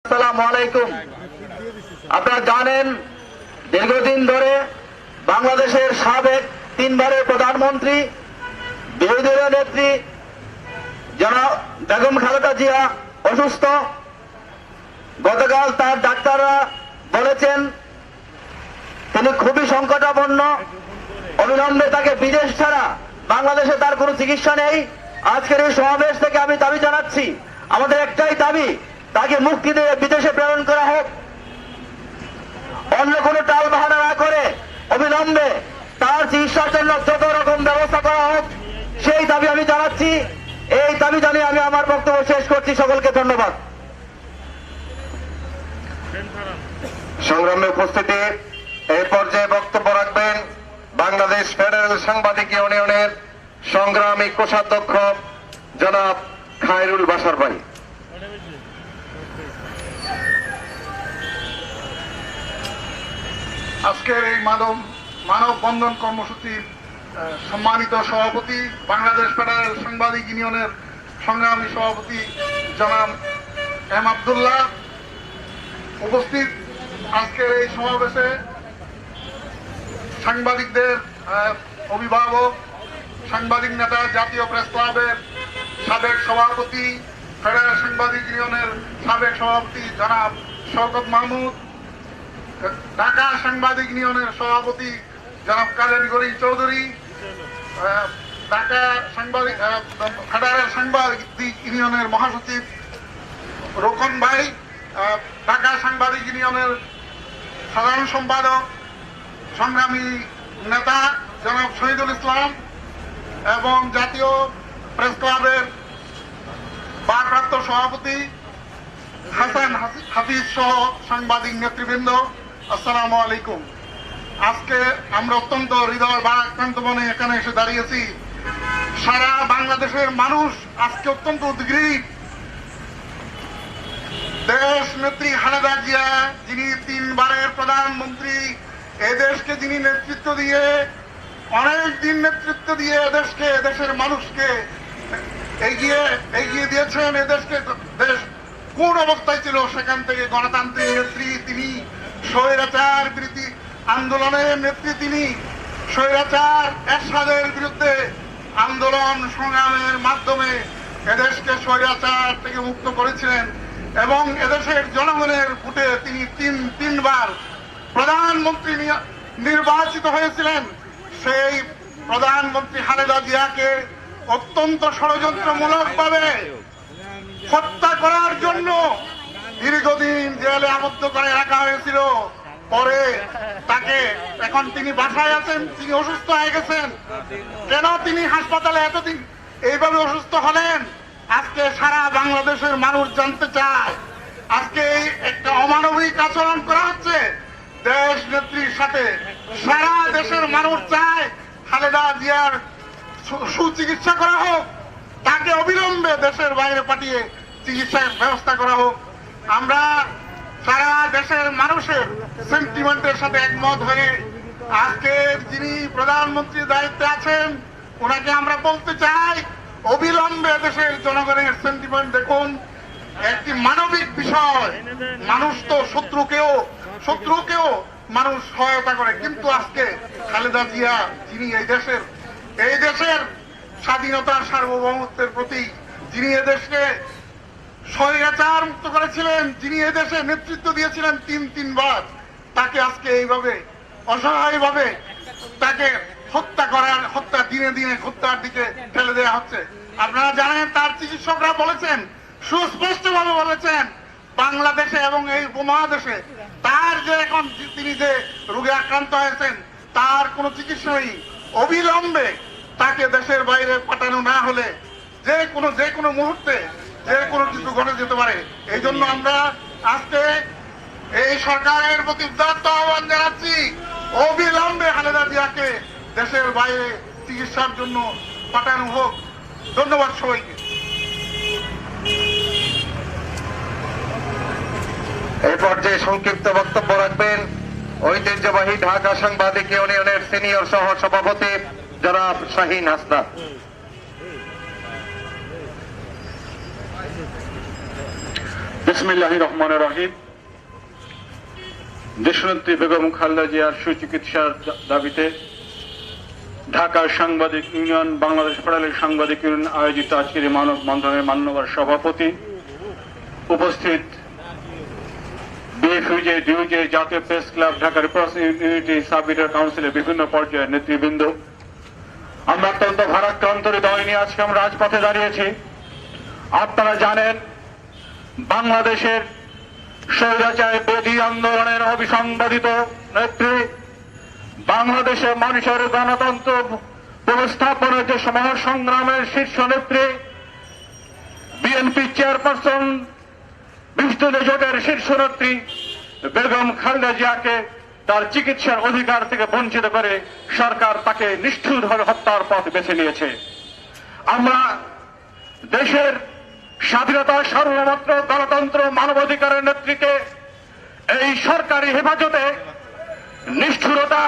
আসসালামু আলাইকুম। আপনারা জানেন দীর্ঘদিন ধরে বাংলাদেশের সাবেক 3 বারের প্রধানমন্ত্রী বিরোধী দলীয় নেত্রী জনাব বেগম খালেদা জিয়া অসুস্থ। গতকাল তার ডাক্তাররা বলেছেন তিনি খুবই সংকটাপন্ন, অবিলম্বে তাকে বিদেশ ছাড়া বাংলাদেশে তার কোনো চিকিৎসা নেই। আজকের এই সমাবেশ থেকে আমি দাবি জানাচ্ছি, আমাদের একটাই দাবি, তাকে মুক্তি দিয়ে বিদেশে প্রেরণ করা হোক। অন্য কোনো টাল বাহানা না করে অবিলম্বে তার চিকিৎসার জন্য যত রকম ব্যবস্থা করা হোক, সেই দাবি আমি জানাচ্ছি। এই দাবি জানিয়ে আমি আমার বক্তব্য শেষ করছি। সকলকে ধন্যবাদ। সংগ্রামে উপস্থিতি, এই পর্যায়ে বক্তব্য রাখবেন বাংলাদেশ ফেডারেল সাংবাদিক ইউনিয়নের সংগ্রামী কোষাধ্যক্ষ জনাব খায়রুল বাশার ভাই। আজকের এই মানববন্ধন কর্মসূচির সম্মানিত সভাপতি, বাংলাদেশ ফেডারেল সাংবাদিক ইউনিয়নের সংগ্রামী সভাপতি জনাব এম আব্দুল্লাহ, উপস্থিত আজকের এই সমাবেশে সাংবাদিকদের অভিভাবক, সাংবাদিক নেতা, জাতীয় প্রেস ক্লাবের সাবেক সভাপতি, ফেডারেল সাংবাদিক ইউনিয়নের সাবেক সভাপতি জনাব শওকত মাহমুদ, ঢাকা সাংবাদিক ইউনিয়নের সভাপতি জনাব কাদের গরি চৌধুরী, ঢাকা সাংবাদিক ফেডারেল সাংবাদিক ইউনিয়নের মহাসচিব রোকন ভাই, ঢাকা সাংবাদিক ইউনিয়নের সাধারণ সম্পাদক সংগ্রামী নেতা জনাব শহীদুল ইসলাম এবং জাতীয় প্রেস ক্লাবের ভারপ্রাপ্ত সভাপতি হাসান হাফিজ সহ সাংবাদিক নেতৃবৃন্দ, আসসালামু আলাইকুম। আজকে আমরা অত্যন্ত হৃদয় ভারাক্রান্ত মনে এখানে এসে দাঁড়িয়েছি। সারা বাংলাদেশের মানুষ আজকে অত্যন্ত উদ্গ্রীব। দেশ নেত্রী খালেদা জিয়া, যিনি 3 বারের প্রধানমন্ত্রী, এদেশকে যিনি নেতৃত্ব দিয়ে অনেক দিন নেতৃত্ব দিয়ে এদেশকে, এদেশের মানুষকে এগিয়ে দিয়েছেন। এদেশকে, দেশ কোন অবস্থায় ছিল সেখান থেকে গণতান্ত্রিক নেত্রী তিনি, স্বৈরাচার বিরোধী আন্দোলনের নেত্রী তিনি, স্বৈরাচার এরশাদের বিরুদ্ধে আন্দোলন সংগ্রামের মাধ্যমে এদেশকে স্বৈরাচার থেকে মুক্ত করেছিলেন এবং এদেশের জনগণের ভোটে তিনি 3 বার প্রধানমন্ত্রী নির্বাচিত হয়েছিলেন। সেই প্রধানমন্ত্রী খালেদা জিয়াকে অত্যন্ত ষড়যন্ত্রমূলকভাবে হত্যা করার জন্য দীর্ঘদিন জেলে আবদ্ধ করে রাখা হয়েছিল। পরে তাকে, এখন তিনি বাসায় আছেন, তিনি অসুস্থ হয়ে গেছেন। কেন তিনি হাসপাতালে এতদিন এইভাবে অসুস্থ হলেন, আজকে সারা বাংলাদেশের মানুষ জানতে চায়। আজকে একটা অমানবিক আচরণ করা হচ্ছে দেশ নেত্রীর সাথে। সারা দেশের মানুষ চায় খালেদা জিয়ার সুচিকিৎসা করা হোক, তাকে অবিলম্বে দেশের বাইরে পাঠিয়ে চিকিৎসার ব্যবস্থা করা হোক। আমরা সারা দেশের মানুষের সেন্টিমেন্টের সাথে একমত হয়ে আজকে যিনি প্রধানমন্ত্রীর দায়িত্বে আছেন ওনাকে আমরা বলতে চাই, অবিলম্বে দেশের জনগণের সেন্টিমেন্ট দেখুন। একটি মানবিক বিষয়, মানুষ তো শত্রুকেও মানুষ সহায়তা করে, কিন্তু আজকে খালেদা জিয়া, যিনি এই দেশের স্বাধীনতার সার্বভৌমত্বের প্রতি, যিনি এদেশকে স্বৈরাচার মুক্ত করেছিলেন, যিনি এদেশে নেতৃত্ব দিয়েছিলেন 3 বার, তাকে আজকে এইভাবে অসহায়ভাবে তাকে হত্যা দিনে দিনে হত্যার দিকে ঠেলে দেওয়া হচ্ছে। আপনারা জানেন তার চিকিৎসকরা বলেছেন, সুস্পষ্টভাবে বলেছেন, বাংলাদেশে এবং এই উপমহাদেশে তার যে এখন তিনি যে রোগে আক্রান্ত হয়েছেন তার কোনো চিকিৎসা নেই। অবিলম্বে তাকে দেশের বাইরে পাঠানো না হলে যে কোনো মুহূর্তে যে কোনো কিছু ঘটে যেতে পারে। এই জন্য আমরা আজকে এই সরকারের প্রতি উদাত্ত আহ্বান জানাচ্ছি, অবিলম্বে খালেদা জিয়াকে দেশের বাইরে চিকিৎসার জন্য পাঠানো হোক। ধন্যবাদ সবাইকে। এই পর্যায়ে সংক্ষিপ্ত বক্তব্য রাখবেন ঐতিহ্যবাহী ঢাকা সাংবাদিক ইউনিয়নের সিনিয়র সহ সভাপতি জনাব শাহীন হাসনাত। বিসমিল্লাহির রহমানির রহিম। দেশনেত্রী বেগম খালেদা জিয়ার সুচিকিৎসার দাবিতে ঢাকা সাংবাদিক ইউনিয়ন, বাংলাদেশ ফেডারেল সাংবাদিক ইউনিয়ন আয়োজিত আজকের এই মানববন্ধনের মাননীয় সভাপতি, উপস্থিত বিএফইউজে, ডিউজে, জাতীয় press club, Dhaka representative unity, sub editor কাউন্সিলের বিভিন্ন পর্যায়ের নেতৃবৃন্দ, আমরা অত্যন্ত ভারাক্রান্ত হৃদয় নিয়ে আজকে আমরা রাজপথে দাঁড়িয়েছি। আপনারা জানেন, বাংলাদেশের স্বৈরাচারী বিরোধী আন্দোলনের অবিসংবাদিত নেত্রী, বাংলাদেশের মানুষের গণতন্ত্র পুনঃস্থাপনের যে মহাসংগ্রামের শীর্ষ নেত্রী, বিএনপি চেয়ারপারসন, বিশ্বজোটের জোটের শীর্ষ নেত্রী বেগম খালেদা জিয়াকে তার চিকিৎসার অধিকার থেকে বঞ্চিত করে সরকার তাকে নিষ্ঠুরভাবে হত্যার পথ বেছে নিয়েছে। আমরা দেশের স্বাধীনতা, সার্বভৌমত্ব, গণতন্ত্র, মানবাধিকারের নেত্রীকে এই সরকারি হেফাজতে নিষ্ঠুরতা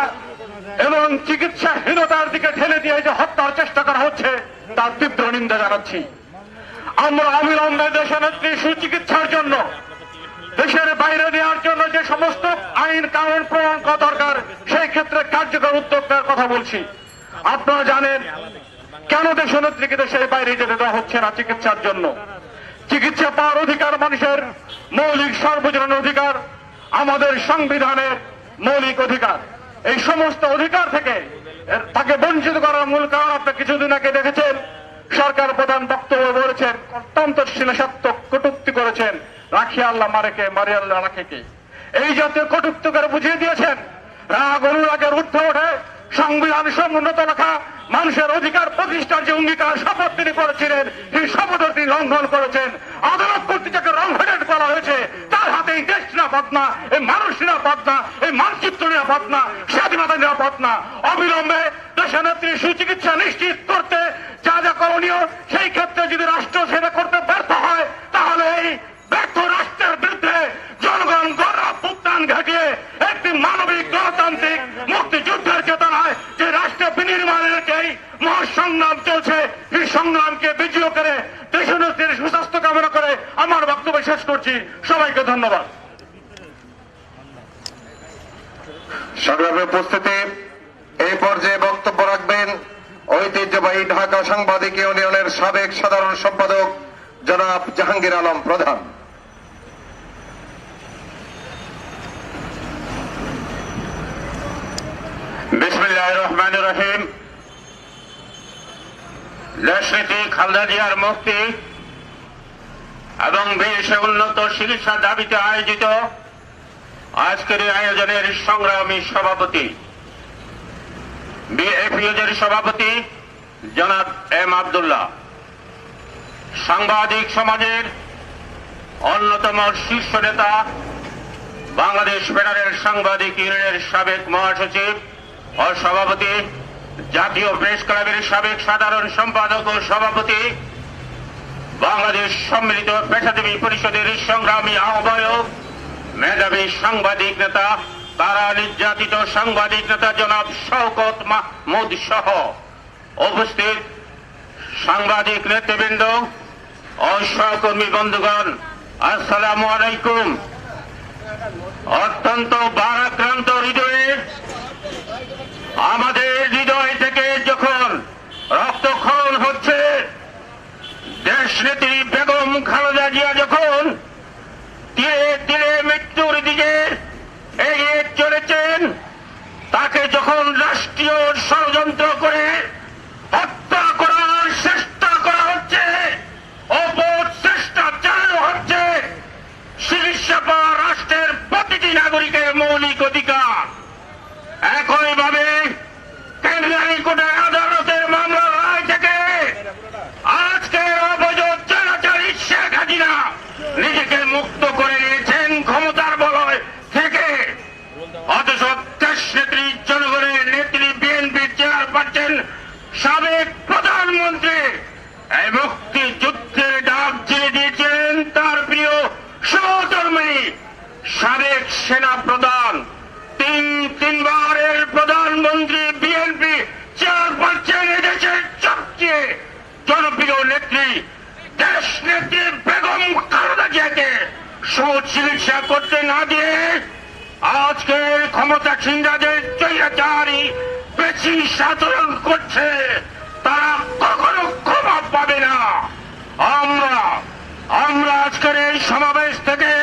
এবং চিকিৎসাহীনতার দিকে ঠেলে দিয়ে যে হত্যার চেষ্টা করা হচ্ছে তার তীব্র নিন্দা জানাচ্ছি। আমরা অবিলম্বে দেশের নেত্রী সুচিকিৎসার জন্য, দেশের বাইরে নেওয়ার জন্য যে সমস্ত আইন কানুন প্রণয়ন করা দরকার, সেই ক্ষেত্রে কার্যকর উদ্যোগ নেওয়ার কথা বলছি। আপনারা জানেন কেন দেশের নেত্রীকে দেশের বাইরে যেতে দেওয়া হচ্ছে না চিকিৎসার জন্য। চিকিৎসা পাওয়ার অধিকার মানুষের মৌলিক সর্বজনীন অধিকার, আমাদের সংবিধানের মৌলিক অধিকার। এই সমস্ত অধিকার থেকে তাকে বঞ্চিত করার মূল কারণ আপনি কিছুদিন আগে দেখেছেন, সরকার প্রধান বক্তব্য বলেছেন, অত্যন্ত শ্লীলতাত্মক কটূক্তি করেছেন, রাখিয়া আল্লাহ মারেকে, মারি আল্লাহ রাখেকে, এই জাতীয় কটূক্তি করে বুঝিয়ে দিয়েছেন। রাগ অনুরাগের ঊর্ধ্বে ওঠে সংবিধান সমুন্নত রাখা মানুষের অধিকার প্রতিষ্ঠার যে অঙ্গীকার শপথ তিনি করেছিলেন, সেই শপথ তিনি লঙ্ঘন করেছেন। আদালত কর্তৃক যাকে রংভেটেড করা হয়েছে, তার হাতে এই দেশ নিরাপদ না, এই মানুষ নিরাপদ না, এই মানচিত্র নিরাপদ না, স্বাধীনতা নিরাপদ না। অবিলম্বে দেশের নেত্রী সুচিকিৎসা নিশ্চিত করতে যা যা করণীয়, সেই ক্ষেত্রে যদি রাষ্ট্র সেটা করতে ব্যর্থ হয়, তাহলে এই ব্যর্থ রাষ্ট্রের বিরুদ্ধে জনগণ গৌরব উত্থান ঘটিয়ে একটি মানবিক গণতান্ত্রিক মুক্তিযুদ্ধের চেতনায় যে রাষ্ট্র বিনির্মাণের যেই মহাসংগ্রাম চলছে, এই সংগ্রামকে বিজয় করে দেশের নেত্রীর সুস্বাস্থ্য কামনা করে আমার বক্তব্য শেষ করছি। সবাইকে ধন্যবাদ। সংগ্রামে উপস্থিতি, এই পর্যায়ে বক্তব্য রাখবেন ঐতিহ্যবাহী ঢাকা সাংবাদিক ইউনিয়নের সাবেক সাধারণ সম্পাদক জনাব জাহাঙ্গীর আলম প্রধান। বিসমিল্লাহির রহমানির রহিম। দেশনেত্রী খালেদা জিয়ার মুক্তি এবং দেশে উন্নত চিকিৎসার দাবিতে আয়োজিত আজকের এই আয়োজনের সংগ্রামী সভাপতি, বিএফইউজের সভাপতি জনাব এম আব্দুল্লাহ, সাংবাদিক সমাজের অন্যতম শীর্ষ নেতা, বাংলাদেশ ফেডারেল সাংবাদিক ইউনিয়নের সাবেক মহাসচিব ও সভাপতি, জাতীয় প্রেস ক্লাবের সাবেক সাধারণ সম্পাদক ও সভাপতি, বাংলাদেশ সম্মিলিত পেশাজীবী পরিষদের সংগ্রামী আহ্বায়ক, মেধাবী সাংবাদিক নেতা, তারা নির্যাতিত সাংবাদিক নেতা জনাব শওকত মাহমুদ সহ উপস্থিত সাংবাদিক নেতৃবৃন্দ ও সহকর্মী বন্ধুগণ, আসসালামু আলাইকুম। অত্যন্ত ভারাক্রান্ত হৃদয়ে, আমাদের হৃদয় থেকে যখন রক্তক্ষরণ হচ্ছে, দেশনেত্রী বেগম খালেদা জিয়া যখন ধীরে ধীরে মৃত্যুর দিকে এগিয়ে চলেছেন, তাকে যখন রাষ্ট্রীয় ষড়যন্ত্র করে হত্যা করার চেষ্টা করা হচ্ছে, অপচেষ্টা চালানো হচ্ছে, চিকিৎসা পাওয়া রাষ্ট্রের প্রতিটি নাগরিকের মৌলিক অধিকার। একইভাবে কেন্দ্রীয় হাইকোর্টের আদালতের মামলার রায় থেকে আজকের অবৈধ স্বৈরাচারী শেখ হাসিনা নিজেকে মুক্ত করে নিয়েছেন ক্ষমতার বলয় থেকে। অথচ দেশনেত্রী, জনগণের নেত্রী, বিএনপি চেয়ারপারসন, সাবেক প্রধানমন্ত্রী এই মুক্তিযুদ্ধের ডাক দিয়ে দিয়েছিলেন তার প্রিয় সহধর্মী সাবেক সেনা প্রধান, তিনবারের প্রধানমন্ত্রী, বিএনপি চেয়ারপারসন, এদেশের সবচেয়ে জনপ্রিয় নেত্রী দেশনেত্রী বেগম খালেদা জিয়াকে সুচিকিৎসা করতে না দিয়ে আজকের ক্ষমতাসীনরা যে স্বৈরাচারী বেশি আচরণ করছে তারা কখনো ক্ষমা পাবে না। আমরা আজকের এই সমাবেশ থেকে,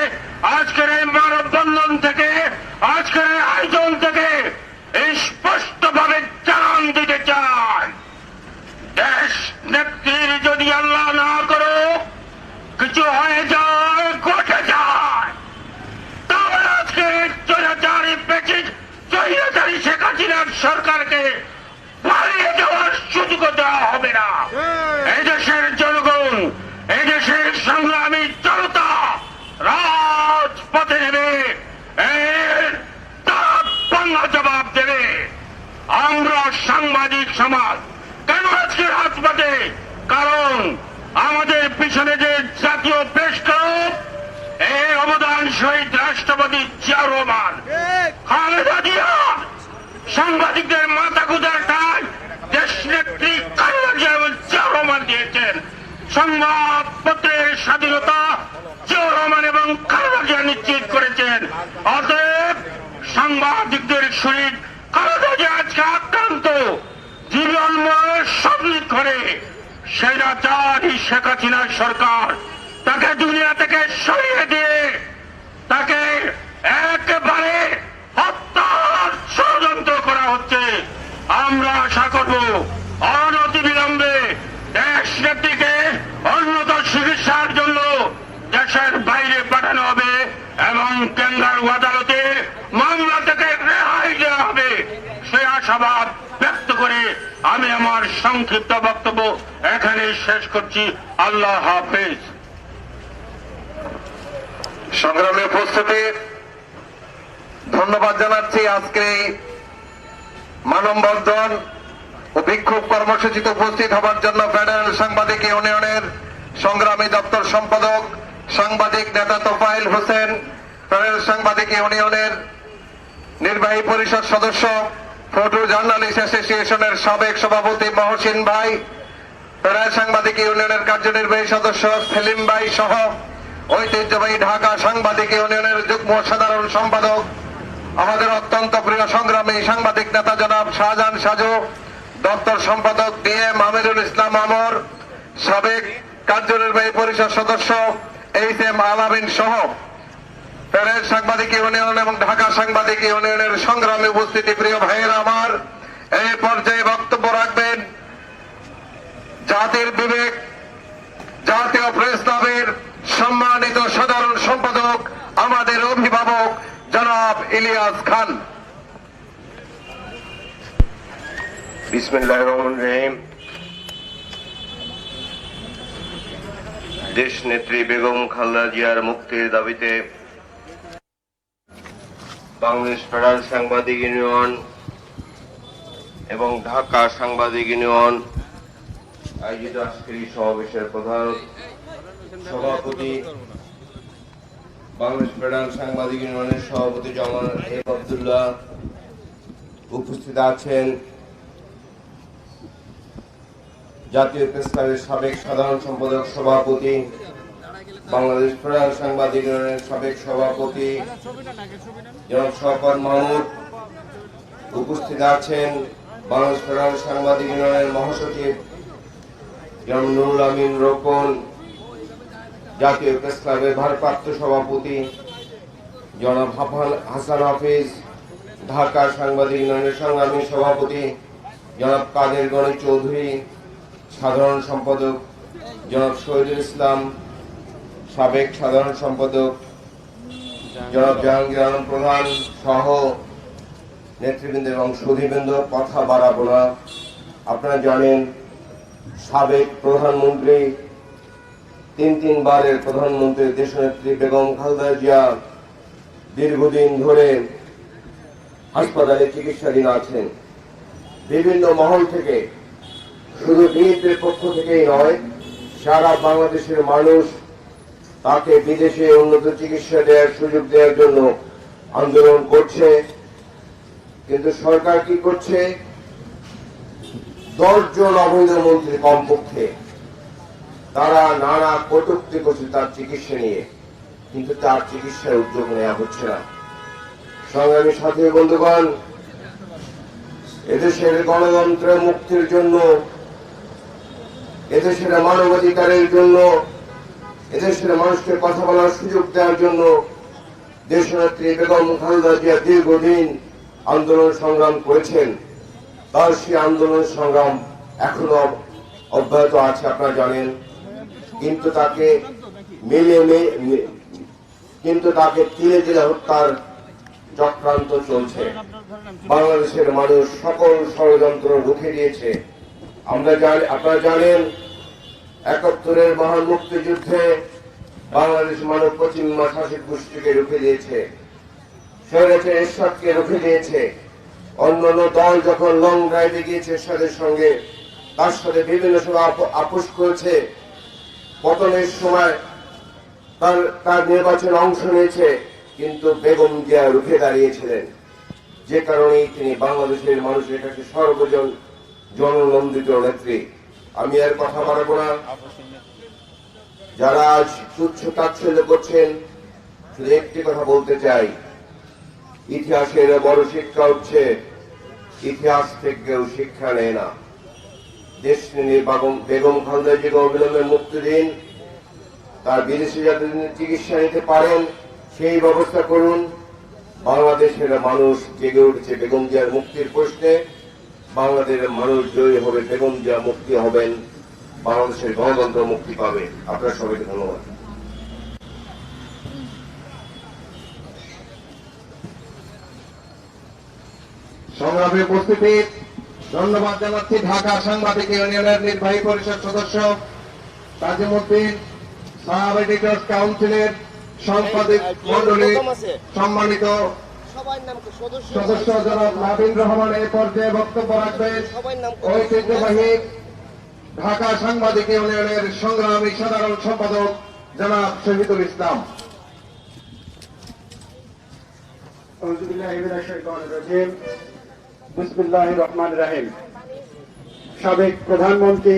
আজকের এই মানববন্ধন থেকে, আজকের এই আয়োজন থেকে স্পষ্টভাবে জানান দিতে চাই, দেশ নেত্রীর যদি আল্লাহ না করো কিছু হয়ে যায়, ঘটে যায়, তাহলে আজকে স্বৈরাচারী স্বৈরাচারী শেখ হাসিনার সরকারকে পালিয়ে যাওয়ার সুযোগ দেওয়া হবে না। এই দেশের জনগণ, এই দেশের সংগ্রামী জনতা রাজপথে নেবে, এর তারা বাংলা জবাব দেবে। আমরা সাংবাদিক সমাজ কেন আজকে রাজপথে? কারণ আমাদের পিছনে যে জাতীয় প্রেস ক্লাব, এই অবদান শহীদ রাষ্ট্রপতি জিয়াউর রহমান, খালেদা জিয়া সাংবাদিকদের মাথা গুঁজার ঠাই দেশ নেত্রী খালেদা জিয়াউর রহমান দিয়েছেন। সংবাদপত্রের স্বাধীনতা জিয়াউর রহমান এবং খালেদা জিয়া নিশ্চিত করেছেন। অতএব সাংবাদিকদের শরীর খালেদা জিয়া আজকে আক্রান্ত, জীবনময় সবলিক করে স্বৈরাচারী শেখ হাসিনার সরকার তাকে দুনিয়া থেকে সরিয়ে দিয়ে তাকে একেবারে হত্যার ষড়যন্ত্র করা হচ্ছে। আমরা আশা করব অনতিবিলম্বে দেশ নেত্রীকে উন্নত চিকিৎসার জন্য দেশের বাইরে পাঠানো হবে এবং ক্যাঙ্গারু আদালতে মামলা থেকে রেহাই দেওয়া হবে। সে আশাবাদ ব্যক্ত করে আমি আমার সংক্ষিপ্ত বক্তব্য এখানে শেষ করছি। আল্লাহ হাফেজ। সংগ্রামী উপস্থিতি, ধন্যবাদ জানাচ্ছি আজকে এই মানববন্ধন ও বিক্ষোভ কর্মসূচিতে উপস্থিত হবার জন্য ফেডারেল সাংবাদিক ইউনিয়নের সংগ্রামী দপ্তর সম্পাদক সাংবাদিক নেতা তোফায়েল হোসেন, ফেডারেল সাংবাদিক ইউনিয়নের নির্বাহী পরিষদ সদস্য, ফটো জার্নালিস্ট অ্যাসোসিয়েশনের সাবেক সভাপতি মহসিন ভাই, ফেডারেল সাংবাদিক ইউনিয়নের কার্যনির্বাহী সদস্য সেলিম ভাই সহ ঐতিহ্যবাহী ঢাকা সাংবাদিক ইউনিয়নের যুগ্ম সাধারণ সম্পাদক, আমাদের অত্যন্ত প্রিয় সংগ্রামী সাংবাদিক নেতা জনাব শাহজাহান সাজু, দপ্তর সম্পাদক DM আমিরুল ইসলাম আমর, সাবেক কার্যনির্বাহী পরিষদ সদস্য HM আলামিন সহ ফেডারেল সাংবাদিক ইউনিয়ন এবং ঢাকা সাংবাদিক ইউনিয়নের সংগ্রামী উপস্থিতি প্রিয় ভাইয়েরা আমার, এই পর্যায়ে বক্তব্য রাখবেন জাতির বিবেক জাতীয় প্রেস ক্লাবের সম্মানিত সাধারণ সম্পাদক, আমাদের অভিভাবক জনাব ইলিয়াস খান। বিসমিল্লাহির রহমানির রহিম। দেশ নেত্রী বেগম খালেদা জিয়ার মুক্তির দাবিতে বাংলাদেশ ফেডারেল সাংবাদিক ইউনিয়ন এবং ঢাকা সাংবাদিক ইউনিয়ন আয়োজিত আজকের এই সমাবেশের প্রধান সভাপতি, বাংলাদেশ ফেডারেল সাংবাদিক ইউনিয়নের সভাপতি জনাব এম আব্দুল্লাহ, উপস্থিত আছেন জাতীয় প্রেস ক্লাবের সাবেক সাধারণ সম্পাদক সভাপতি, বাংলাদেশ ফেডারেল সাংবাদিক ইউনিয়নের সাবেক সভাপতি জনাব শওকত মাহমুদ, উপস্থিত আছেন বাংলাদেশ ফেডারেল সাংবাদিক ইউনিয়নের মহাসচিব জনাব নুরুল আমিন রোকন, জাতীয় প্রেস ক্লাবের ভারপ্রাপ্ত সভাপতি জনাব হাসান হাফিজ, ঢাকা সাংবাদিক ইউনিয়নের সংগ্রামী সভাপতি জনাব কাদের গনি চৌধুরী, সাধারণ সম্পাদক জনাব শহীদুল ইসলাম, সাবেক সাধারণ সম্পাদক জনাব জাহাঙ্গীর আলম প্রধান সহ নেতৃবৃন্দ এবং সুধীবৃন্দ, কথা বাড়াবো না। আপনারা জানেন সাবেক প্রধানমন্ত্রী, তিনবারের প্রধানমন্ত্রী দেশনেত্রী বেগম খালেদা জিয়া দীর্ঘদিন ধরে হাসপাতালে চিকিৎসাধীন আছেন। বিভিন্ন মহল থেকে, শুধু বিএনপির পক্ষ থেকেই নয়, সারা বাংলাদেশের মানুষ তাকে বিদেশে উন্নত চিকিৎসা দেওয়ার সুযোগ দেওয়ার জন্য আন্দোলন করছে। কিন্তু সরকার কি করছে? 10 জন অবৈধ মন্ত্রী কমপক্ষে তারা নানা কটূক্তি করছে তার চিকিৎসা নিয়ে। কিন্তু তার চিকিৎসার উদ্যোগ নেওয়া হচ্ছে না। সংগ্রামী সাথী বন্ধুগণ, এদেশের গণতন্ত্রের মুক্তির জন্য, এদেশের মানবাধিকারের জন্য, এদেশের মানুষকে কথা বলার সুযোগ দেওয়ার জন্য দেশনেত্রী বেগম খালেদা জিয়া দীর্ঘদিন আন্দোলন সংগ্রাম করেছেন। তার সেই আন্দোলন সংগ্রাম এখনো অব্যাহত আছে, আপনারা জানেন। কিন্তু তাকে তিলে তিলে হত্যার চক্রান্ত চলছে। বাংলাদেশের মানুষ সকল ষড়যন্ত্র রুখে দিয়েছে। আপনারা জানেন ৭১-এর মহান মুক্তিযুদ্ধে বাংলাদেশ মানুষ পশ্চিমা শাসক গোষ্ঠীকে রুখে দিয়েছে, স্বৈরাচার এরশাদকে রুখে দিয়েছে। অন্যান্য দল যখন লং ড্রাইভে গিয়েছে এরশাদের সঙ্গে, তার সাথে বিভিন্ন সময় আপোষ করেছে, পতনের সময় তার নির্বাচনে অংশ নিয়েছে, কিন্তু বেগম জিয়া রুখে দাঁড়িয়েছিলেন। যে কারণেই তিনি বাংলাদেশের মানুষের কাছে জননন্দিত নেত্রী। আমি আর কথা বাড়াবো না। যারা আজ তুচ্ছ তাচ্ছিল্য করছেন, শুধু একটি কথা বলতে চাই, ইতিহাসের বড় শিক্ষা হচ্ছে ইতিহাস থেকে কেউ শিক্ষা নেয় না। দেশ নিয়ে বেগম খালেদা জিয়াকে অবিলম্বে মুক্তি দিন, তার বিদেশে যাতে চিকিৎসা নিতে পারেন সেই ব্যবস্থা করুন। বাংলাদেশের মানুষ জেগে উঠেছে বেগম জিয়ার মুক্তির প্রশ্নে। বাংলাদেশের মানুষ জয়ী হবে, বেগম জিয়া মুক্তি হবেন, বাংলাদেশের গণতন্ত্র মুক্তি পাবে। আপনার সবাইকে ধন্যবাদ। সংগ্রামী উপস্থিতি, ধন্যবাদ জানাচ্ছি ঢাকা সাংবাদিক ইউনিয়নের নির্বাহী পরিষদ সদস্য তাজিমউদ্দিন, সাব এডিটর্স কাউন্সিলের সম্পাদক মন্ডলী, সম্মানিত সদস্য জনাব নাবিন রহমান এই পর্যায়ে বক্তব্য রাখবেন। ঐতিহ্যবাহী ঢাকা সাংবাদিক ইউনিয়নের সংগ্রামী সাধারণ সম্পাদক জনাব শহীদুল ইসলাম। বিসমিল্লাহির রহমানির রহিম। সাবেক প্রধানমন্ত্রী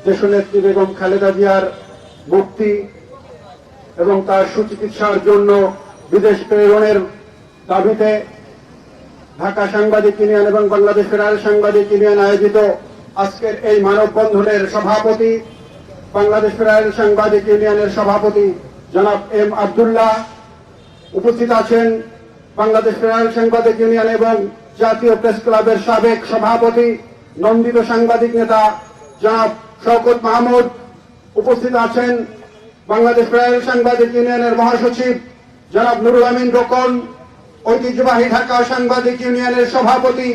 দেশনেত্রী বেগম খালেদা জিয়ার মুক্তি এবং তার সুচিকিৎসার জন্য বিদেশ প্রেরণের দাবিতে ঢাকা সাংবাদিক ইউনিয়ন এবং বাংলাদেশ ফেডারেল সাংবাদিক ইউনিয়ন আয়োজিত আজকের এই মানববন্ধনের সভাপতি, বাংলাদেশ ফেডারেল সাংবাদিক ইউনিয়নের সভাপতি জনাব এম আব্দুল্লাহ, উপস্থিত আছেন বাংলাদেশ ফেডারেল সাংবাদিক ইউনিয়ন এবং জাতীয় প্রেস ক্লাবের সাবেক সভাপতি নন্দিত সাংবাদিক নেতা জনাব শওকত মাহমুদ, উপস্থিত আছেন বাংলাদেশ ফেডারেল সাংবাদিক ইউনিয়নের মহাসচিব জনাব নুরুল আমিন রোকন, ঐতিহ্যবাহী ঢাকা সাংবাদিক ইউনিয়নের সভাপতি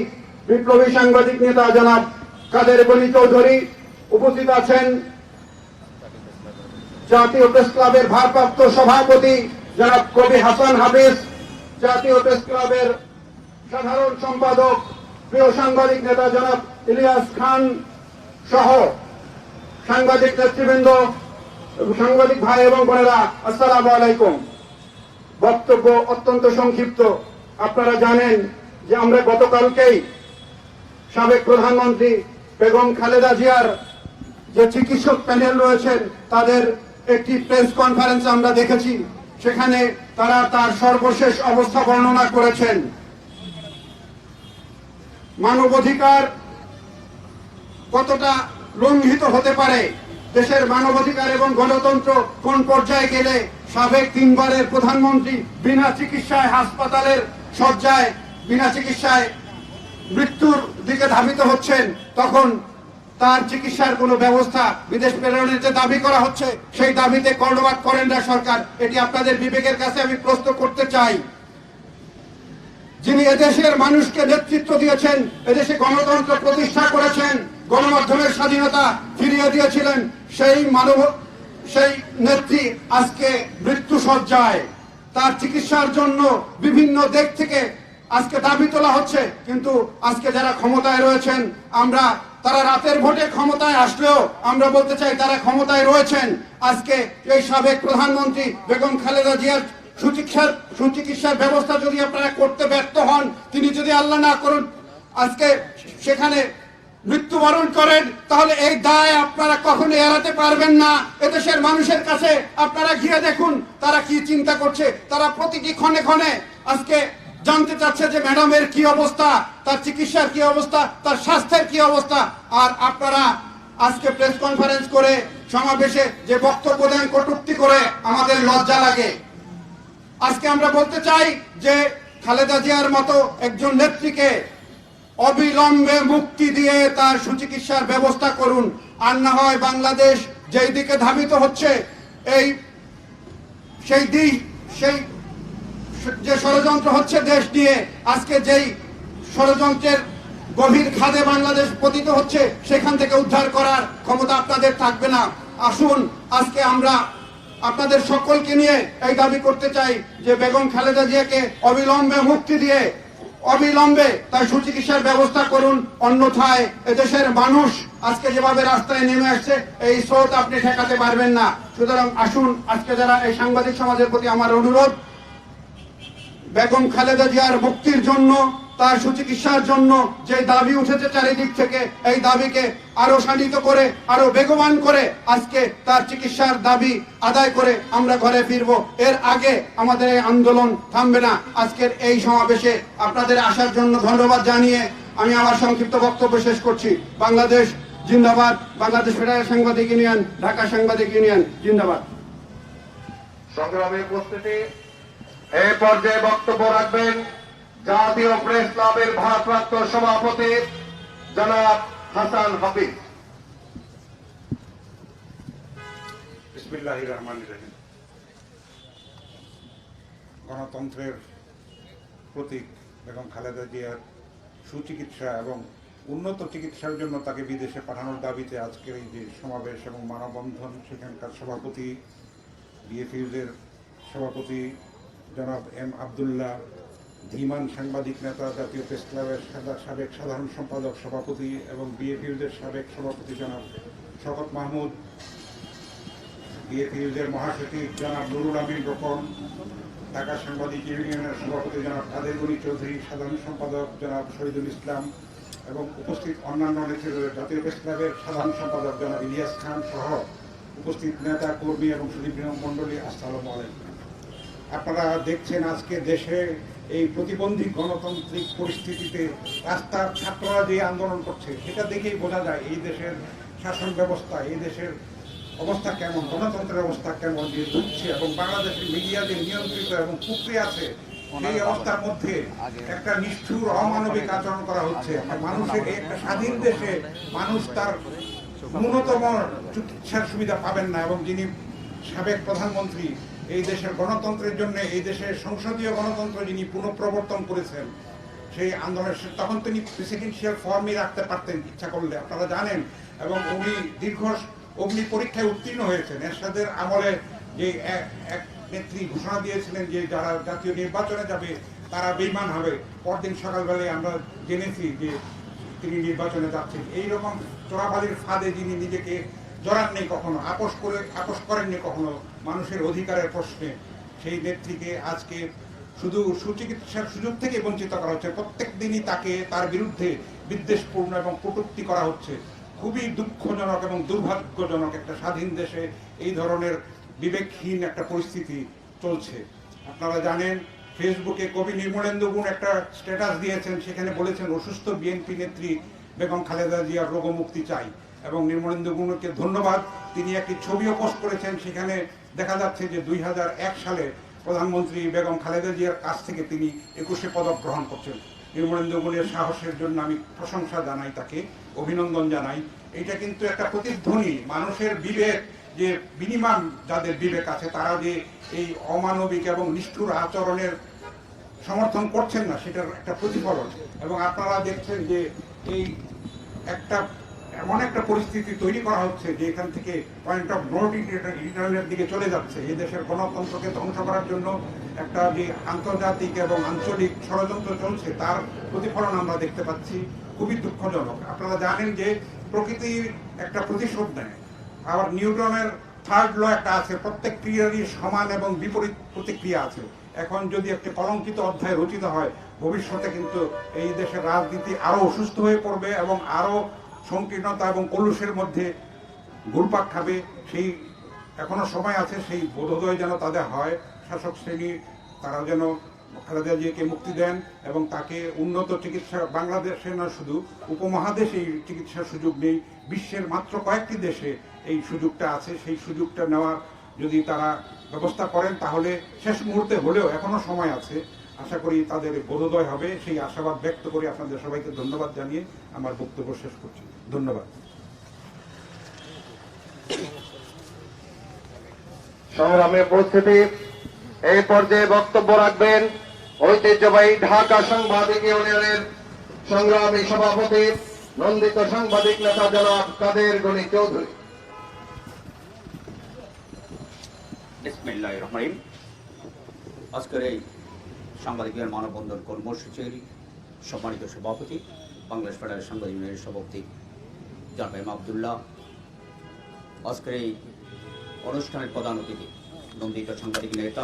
বিপ্লবী সাংবাদিক নেতা জনাব কাদের বলি চৌধুরী, উপস্থিত আছেন জাতীয় প্রেস ক্লাবের ভারপ্রাপ্ত সভাপতি জনাব কবি হাসান হাফিজ, জাতীয় প্রেস ক্লাবের সাধারণ সম্পাদক প্রিয় সাংবাদিক নেতা জনাব ইলিয়াস খান সহ সাংবাদিক নেতৃবৃন্দ, সাংবাদিক ভাই এবং বোনেরা, আসসালামু আলাইকুম। বক্তব্য অত্যন্ত সংক্ষিপ্ত। আপনারা জানেন যে আমরা গতকালকেই সাবেক প্রধানমন্ত্রী বেগম খালেদা জিয়ার যে চিকিৎসক প্যানেল রয়েছেন তাদের একটি প্রেস কনফারেন্স আমরা দেখেছি। সেখানে তারা তার সর্বশেষ অবস্থা বর্ণনা করেছেন। মানবাধিকার কতটা লঙ্ঘিত হতে পারে, দেশের মানবাধিকার এবং গণতন্ত্র কোন পর্যায়ে গেলে সাবেক 3 বারের প্রধানমন্ত্রী বিনা চিকিৎসায় হাসপাতালের শয্যায় বিনা চিকিৎসায় মৃত্যুর দিকে ধাবিত হচ্ছেন, তখন তার চিকিৎসার কোনো ব্যবস্থা বিদেশ প্রেরণের যে দাবি করা হচ্ছে সেই দাবিতে কর্ণপাত করেন না সরকার। এটি আপনাদের বিবেকের কাছে আমি প্রশ্ন করতে চাই। যিনি এদেশের মানুষকে নেতৃত্ব দিয়েছেন, এদেশে গণতন্ত্র প্রতিষ্ঠা করেছেন, গণমাধ্যমের স্বাধীনতা ফিরিয়ে দিয়েছিলেন, সেই নেত্রী আজকে মৃত্যু সজ্জায়। তার চিকিৎসার জন্য বিভিন্ন দিক থেকে আজকে দাবি তোলা হচ্ছে, কিন্তু আজকে যারা ক্ষমতায় রয়েছেন, তারা রাতের ভোটে ক্ষমতায় আসলেও আমরা বলতে চাই তারা ক্ষমতায় রয়েছেন। আজকে এই সাবেক প্রধানমন্ত্রী বেগম খালেদা জিয়ার সুচিকিৎসার ব্যবস্থা যদি আপনারা করতে ব্যর্থ হন, তিনি যদি আল্লাহ না করুন আজকে সেখানে মৃত্যুবরণ করেন, তাহলে এই দায় আপনারা কখনো এড়াতে পারবেন না। এদেশের মানুষের কাছে আপনারা গিয়ে দেখুন তারা কি চিন্তা করছে। তারা প্রতিটি ক্ষণে ক্ষণে আজকে জানতে চাচ্ছে যে ম্যাডামের কি অবস্থা, তার চিকিৎসার কি অবস্থা, তার স্বাস্থ্যের কি অবস্থা। আর আপনারা আজকে প্রেস কনফারেন্স করে সমাবেশে যে বক্তব্য দেন কটূক্তি করে আমাদের লজ্জা লাগে। আজকে আমরা বলতে চাই যে খালেদা জিয়ার মতো একজন নেত্রীকে অবিলম্বে মুক্তি দিয়ে তার সুচিকিৎসার ব্যবস্থা করুন। আর না হয় বাংলাদেশ যেই দিকে ধাবিত হচ্ছে, সেই যে ষড়যন্ত্র হচ্ছে দেশ নিয়ে, আজকে যেই ষড়যন্ত্রের গভীর খাদে বাংলাদেশ পতিত হচ্ছে, সেখান থেকে উদ্ধার করার ক্ষমতা আপনাদের থাকবে না। আসুন আজকে আমরা আপনাদের সকলকে নিয়ে এই দাবি করতে চাই যে বেগম খালেদা জিয়াকে অবিলম্বে মুক্তি দিয়ে অবিলম্বে তার সুচিকিৎসার ব্যবস্থা করুন। অন্যথায় এদেশের মানুষ আজকে যেভাবে রাস্তায় নেমে আসছে, এই স্রোত আপনি ঠেকাতে পারবেন না। সুতরাং আসুন, আজকে যারা এই সাংবাদিক সমাজের প্রতি আমার অনুরোধ, বেগম খালেদা জিয়ার মুক্তির জন্য, তার সুচিকিৎসার জন্য যে দাবি উঠেছে চারিদিক থেকে, এই দাবিকে আরো শানিত করে, আরো বেগবান করে আজকে তার চিকিৎসার দাবি আদায় করে আমরা ঘরে ফিরবো। এর আগে আমাদের এই আন্দোলন থামবে না। আজকের এই সমাবেশে আপনাদের আসার জন্য ধন্যবাদ জানিয়ে আমি আমার সংক্ষিপ্ত বক্তব্য শেষ করছি। বাংলাদেশ জিন্দাবাদ, বাংলাদেশ ফেডারেল সাংবাদিক ইউনিয়ন, ঢাকা সাংবাদিক ইউনিয়ন জিন্দাবাদ। সংগ্রামী উপস্থিতি, এই পর্যায়ে বক্তব্য রাখবেন জাতীয় প্রেস ক্লাবের ভারপ্রাপ্ত সভাপতি জনাব হাসান হাফিজ। বিসমিল্লাহির রহমানির রহিম। গণতন্ত্রের প্রতীক বেগম খালেদা জিয়ার সুচিকিৎসা এবং উন্নত চিকিৎসার জন্য তাকে বিদেশে পাঠানোর দাবিতে আজকের এই যে সমাবেশ এবং মানববন্ধন, সেখানকার সভাপতি, বিএফইউজের সভাপতি জনাব এম আবদুল্লাহ, ধীমান সাংবাদিক নেতা, জাতীয় প্রেস ক্লাবের সাবেক সাধারণ সম্পাদক সভাপতি এবং বিএফইউজের সাবেক সভাপতি জনাব শওকত মাহমুদ, বিএফইউজের মহাসচিব জনাব নুরুল আমিন রোকন, ঢাকা সাংবাদিক ইউনিয়নের সভাপতি জনাব কাদের গনি চৌধুরী, সাধারণ সম্পাদক জনাব শহীদুল ইসলাম এবং উপস্থিত অন্যান্য নেতৃত্ব, জাতীয় প্রেস ক্লাবের সাধারণ সম্পাদক জনাব ইলিয়াস খান সহ উপস্থিত নেতা কর্মী এবং সুদীপ্রিয় মণ্ডলী, আসসালামু আলাইকুম। আপনারা দেখছেন আজকে দেশে এই প্রতিবন্ধী গণতান্ত্রিক পরিস্থিতিতে রাস্তার ছাত্ররা যে আন্দোলন করছে, সেটা দেখেই বোঝা যায় এই দেশের শাসন ব্যবস্থা, এই দেশের অবস্থা কেমন, গণতন্ত্রের অবস্থা কেমন, যে ঢুকছে এবং বাংলাদেশের মিডিয়া যে নিয়ন্ত্রিত এবং কুকড়ে আছে, সেই অবস্থার মধ্যে একটা নিষ্ঠুর অমানবিক আচরণ করা হচ্ছে। মানুষের একটা স্বাধীন দেশে মানুষ তার ন্যূনতম চিকিৎসার সুবিধা পাবেন না, এবং যিনি সাবেক প্রধানমন্ত্রী, এই দেশের গণতন্ত্রের জন্য, এই দেশের সংসদীয় গণতন্ত্র যিনি পুনঃপ্রবর্তন করেছেন, সেই আন্দোলনের তিনি প্রেসিডেন্সিয়াল ফর্মই রাখতে পারতেন ইচ্ছা করলে, আপনারা জানেন। এবং উনি দীর্ঘ অগ্নি পরীক্ষায় উত্তীর্ণ হয়েছেন। এরশাদের আমলে যে এক নেত্রী ঘোষণা দিয়েছিলেন যে যারা জাতীয় নির্বাচনে যাবে তারা বেঈমান হবে, পরদিন সকালবেলায় আমরা জেনেছি যে তিনি নির্বাচনে যাচ্ছেন। এইরকম চোরাবালির ফাঁদে যিনি নিজেকে জড়াননি কখনো, আপোষ করেননি কখনো মানুষের অধিকারের প্রশ্নে, সেই নেত্রীকে আজকে শুধু সুচিকিৎসার সুযোগ থেকে বঞ্চিত করা হচ্ছে। প্রত্যেক দিনই তাকে, তার বিরুদ্ধে বিদ্বেষপূর্ণ এবং কটূক্তি করা হচ্ছে। খুবই দুঃখজনক এবং দুর্ভাগ্যজনক একটা স্বাধীন দেশে এই ধরনের বিবেকহীন একটা পরিস্থিতি চলছে। আপনারা জানেন, ফেসবুকে কবি নির্মলেন্দু গুণ একটা স্ট্যাটাস দিয়েছেন, সেখানে বলেছেন অসুস্থ বিএনপি নেত্রী বেগম খালেদা জিয়ার রোগমুক্তি চাই। এবং নির্মলেন্দু গুণকে ধন্যবাদ, তিনি একটি ছবিও পোস্ট করেছেন, সেখানে দেখা যাচ্ছে যে 2001 সালে প্রধানমন্ত্রী বেগম খালেদা জিয়ার কাছ থেকে তিনি 21 পদক গ্রহণ করছেন। নির্মলেন্দু গুণের সাহসের জন্য আমি প্রশংসা জানাই, তাকে অভিনন্দন জানাই। এটা কিন্তু একটা প্রতিধ্বনি, মানুষের বিবেক, যে মিনিমাম যাদের বিবেক আছে তারা যে এই অমানবিক এবং নিষ্ঠুর আচরণের সমর্থন করছেন না, সেটার একটা প্রতিফলন। এবং আপনারা দেখছেন যে এই একটা এমন একটা পরিস্থিতি তৈরি করা হচ্ছে যে এখান থেকে পয়েন্ট অফ নো রিটার্নের দিকে চলে যাচ্ছে। এই দেশের গণতন্ত্রকে ধ্বংস করার জন্য একটা যে আন্তর্জাতিক এবং আঞ্চলিক ষড়যন্ত্র চলছে, তার প্রতিফলন আমরা দেখতে পাচ্ছি। খুবই দুঃখজনক। আপনারা জানেন যে প্রকৃতির একটা প্রতিশোধ নেয়। আবার নিউটনের থার্ড ল একটা আছে, প্রত্যেক ক্রিয়ারই সমান এবং বিপরীত প্রতিক্রিয়া আছে। এখন যদি একটি কলঙ্কিত অধ্যায় রচিত হয়, ভবিষ্যতে কিন্তু এই দেশের রাজনীতি আরো অসুস্থ হয়ে পড়বে এবং আরো সংকীর্ণতা এবং কলুষের মধ্যে ঘুরপাক খাবে, সেই এখনো সময় আছে, সেই বোধোদয় যেন তাদের হয়। শাসক শ্রেণী তারা যেন খালেদা জিয়াকে মুক্তি দেন এবং তাকে উন্নত চিকিৎসা, বাংলাদেশে না শুধু উপমহাদেশে এই চিকিৎসার সুযোগ নেই, বিশ্বের মাত্র কয়েকটি দেশে এই সুযোগটা আছে। সেই সুযোগটা নেওয়ার যদি তারা ব্যবস্থা করেন তাহলে শেষ মুহূর্তে হলেও এখনো সময় আছে, আশা করি তাদের বোধোদয় হবে। সেই আশাবাদ ব্যক্ত করে আপনাদের সবাইকে ধন্যবাদ জানিয়ে আমার বক্তব্য শেষ করছি। ধন্যবাদ। সংগ্রামী উপস্থিতি, এই পর্যায়ে বক্তব্য রাখবেন ঐতিহ্যবাহী ঢাকা সাংবাদিক ইউনিয়নের সংগ্রামী সভাপতি, নন্দিত সাংবাদিক নেতা জনাব কাদের গনি চৌধুরী। বিসমিল্লাহির রহমানির রহিম। আজকের এই সাংবাদিক মানববন্ধন কর্মসূচির সম্মানিত সভাপতি, বাংলাদেশ ফেডারেল সাংবাদিক ইউনিয়নের সভাপতি জনাব এম আব্দুল্লাহ, আজকের এই অনুষ্ঠানের প্রধান অতিথি নন্দিত সাংবাদিক নেতা,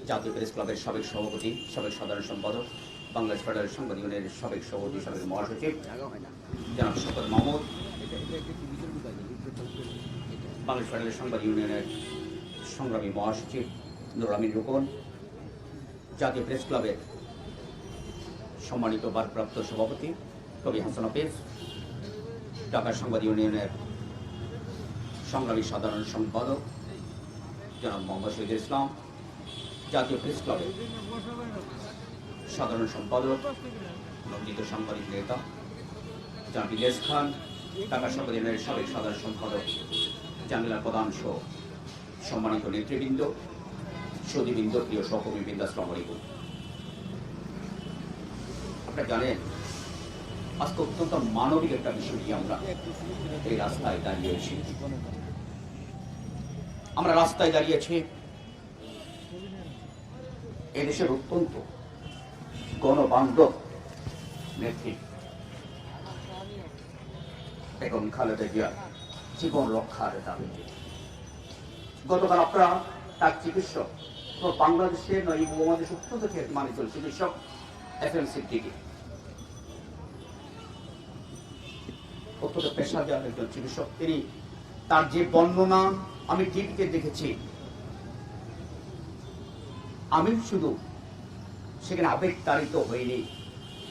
জাতীয় প্রেস ক্লাবের সাবেক সভাপতি, সাবেক সাধারণ সম্পাদক, বাংলাদেশ ফেডারেল সাংবাদিক ইউনিয়নের সাবেক সভাপতি, সাবেক মহাসচিব জনাব শওকত মাহমুদ, বাংলাদেশ ফেডারেল সাংবাদিক ইউনিয়নের সংগ্রামী মহাসচিব নুরুল আমিন রুকন, জাতীয় প্রেস ক্লাবের সম্মানিত ভারপ্রাপ্ত সভাপতি কবি হাসান হাফেজ, ঢাকা সাংবাদিক ইউনিয়নের সংগ্রামী সাধারণ সম্পাদক জনাব মোহাম্মদ শহীদুল ইসলাম, জাতীয় প্রেস ক্লাবের সাধারণ সম্পাদক নন্দিত সাংবাদিক নেতা জনাব ইলিয়াস খান, ঢাকা সাংবাদিক ইউনিয়নের সাবেক সাধারণ সম্পাদক জামিলা প্রধান সহ সম্মানিত নেতৃবৃন্দ, সুধীবৃন্দ, প্রিয় সহকর্মীবৃন্দ, আসসালামু আলাইকুম। আপনারা জানেন আজকে অত্যন্ত মানবিক একটা বিষয় নিয়ে আমরা এই রাস্তায় দাঁড়িয়েছি। আমরা রাস্তায় দাঁড়িয়েছি এদেশের অত্যন্ত গণবান্ধব নেত্রী বেগম খালেদা জিয়ার জীবন রক্ষার দাবিতে গতকাল আপনারা তার চিকিৎসক, বাংলাদেশের নয় উপমহাদেশ অত্যন্ত খ্যাতিমানিত চিকিৎসক FM সিদ্দিকী, অত্যন্ত পেশাদার একজন চিকিৎসক, তিনি তার যে বর্ণনা আমি টিভিতে দেখেছি, আমি শুধু সেখানে আবেগতাড়িত হইনি,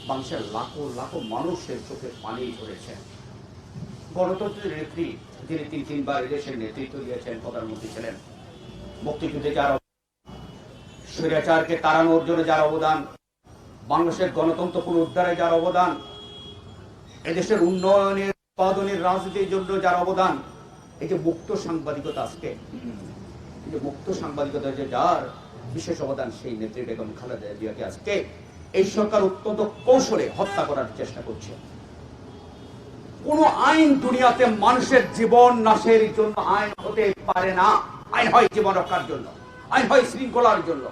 বাংলাদেশের লাখো লাখো মানুষের চোখে পানি ধরেছেন। গণতন্ত্রের নেত্রী, যিনি তিনবার দেশের নেতৃত্ব দিয়েছেন, প্রধানমন্ত্রী ছিলেন, মুক্তিযুদ্ধে যার স্বৈরাচারকে তাড়ানোর জন্য যার অবদান, বাংলাদেশের গণতন্ত্র পুনরুদ্ধারে যার অবদান, এদেশের উন্নয়নের উৎপাদনের রাজনীতির জন্য যার অবদান, এই যে মুক্ত সাংবাদিকতা, আজকে এই যে মুক্ত সাংবাদিকতা যে যার বিশেষ অবদান, সেই নেত্রী বেগম খালেদা জিয়াকে আজকে এই সরকার অত্যন্ত কৌশলে হত্যা করার চেষ্টা করছে। কোন আইন দুনিয়াতে মানুষের জীবন নাশের জন্য আইন হতে পারে না। আইন হয় জীবন রক্ষার জন্য, আইন হয় শৃঙ্খলার জন্য,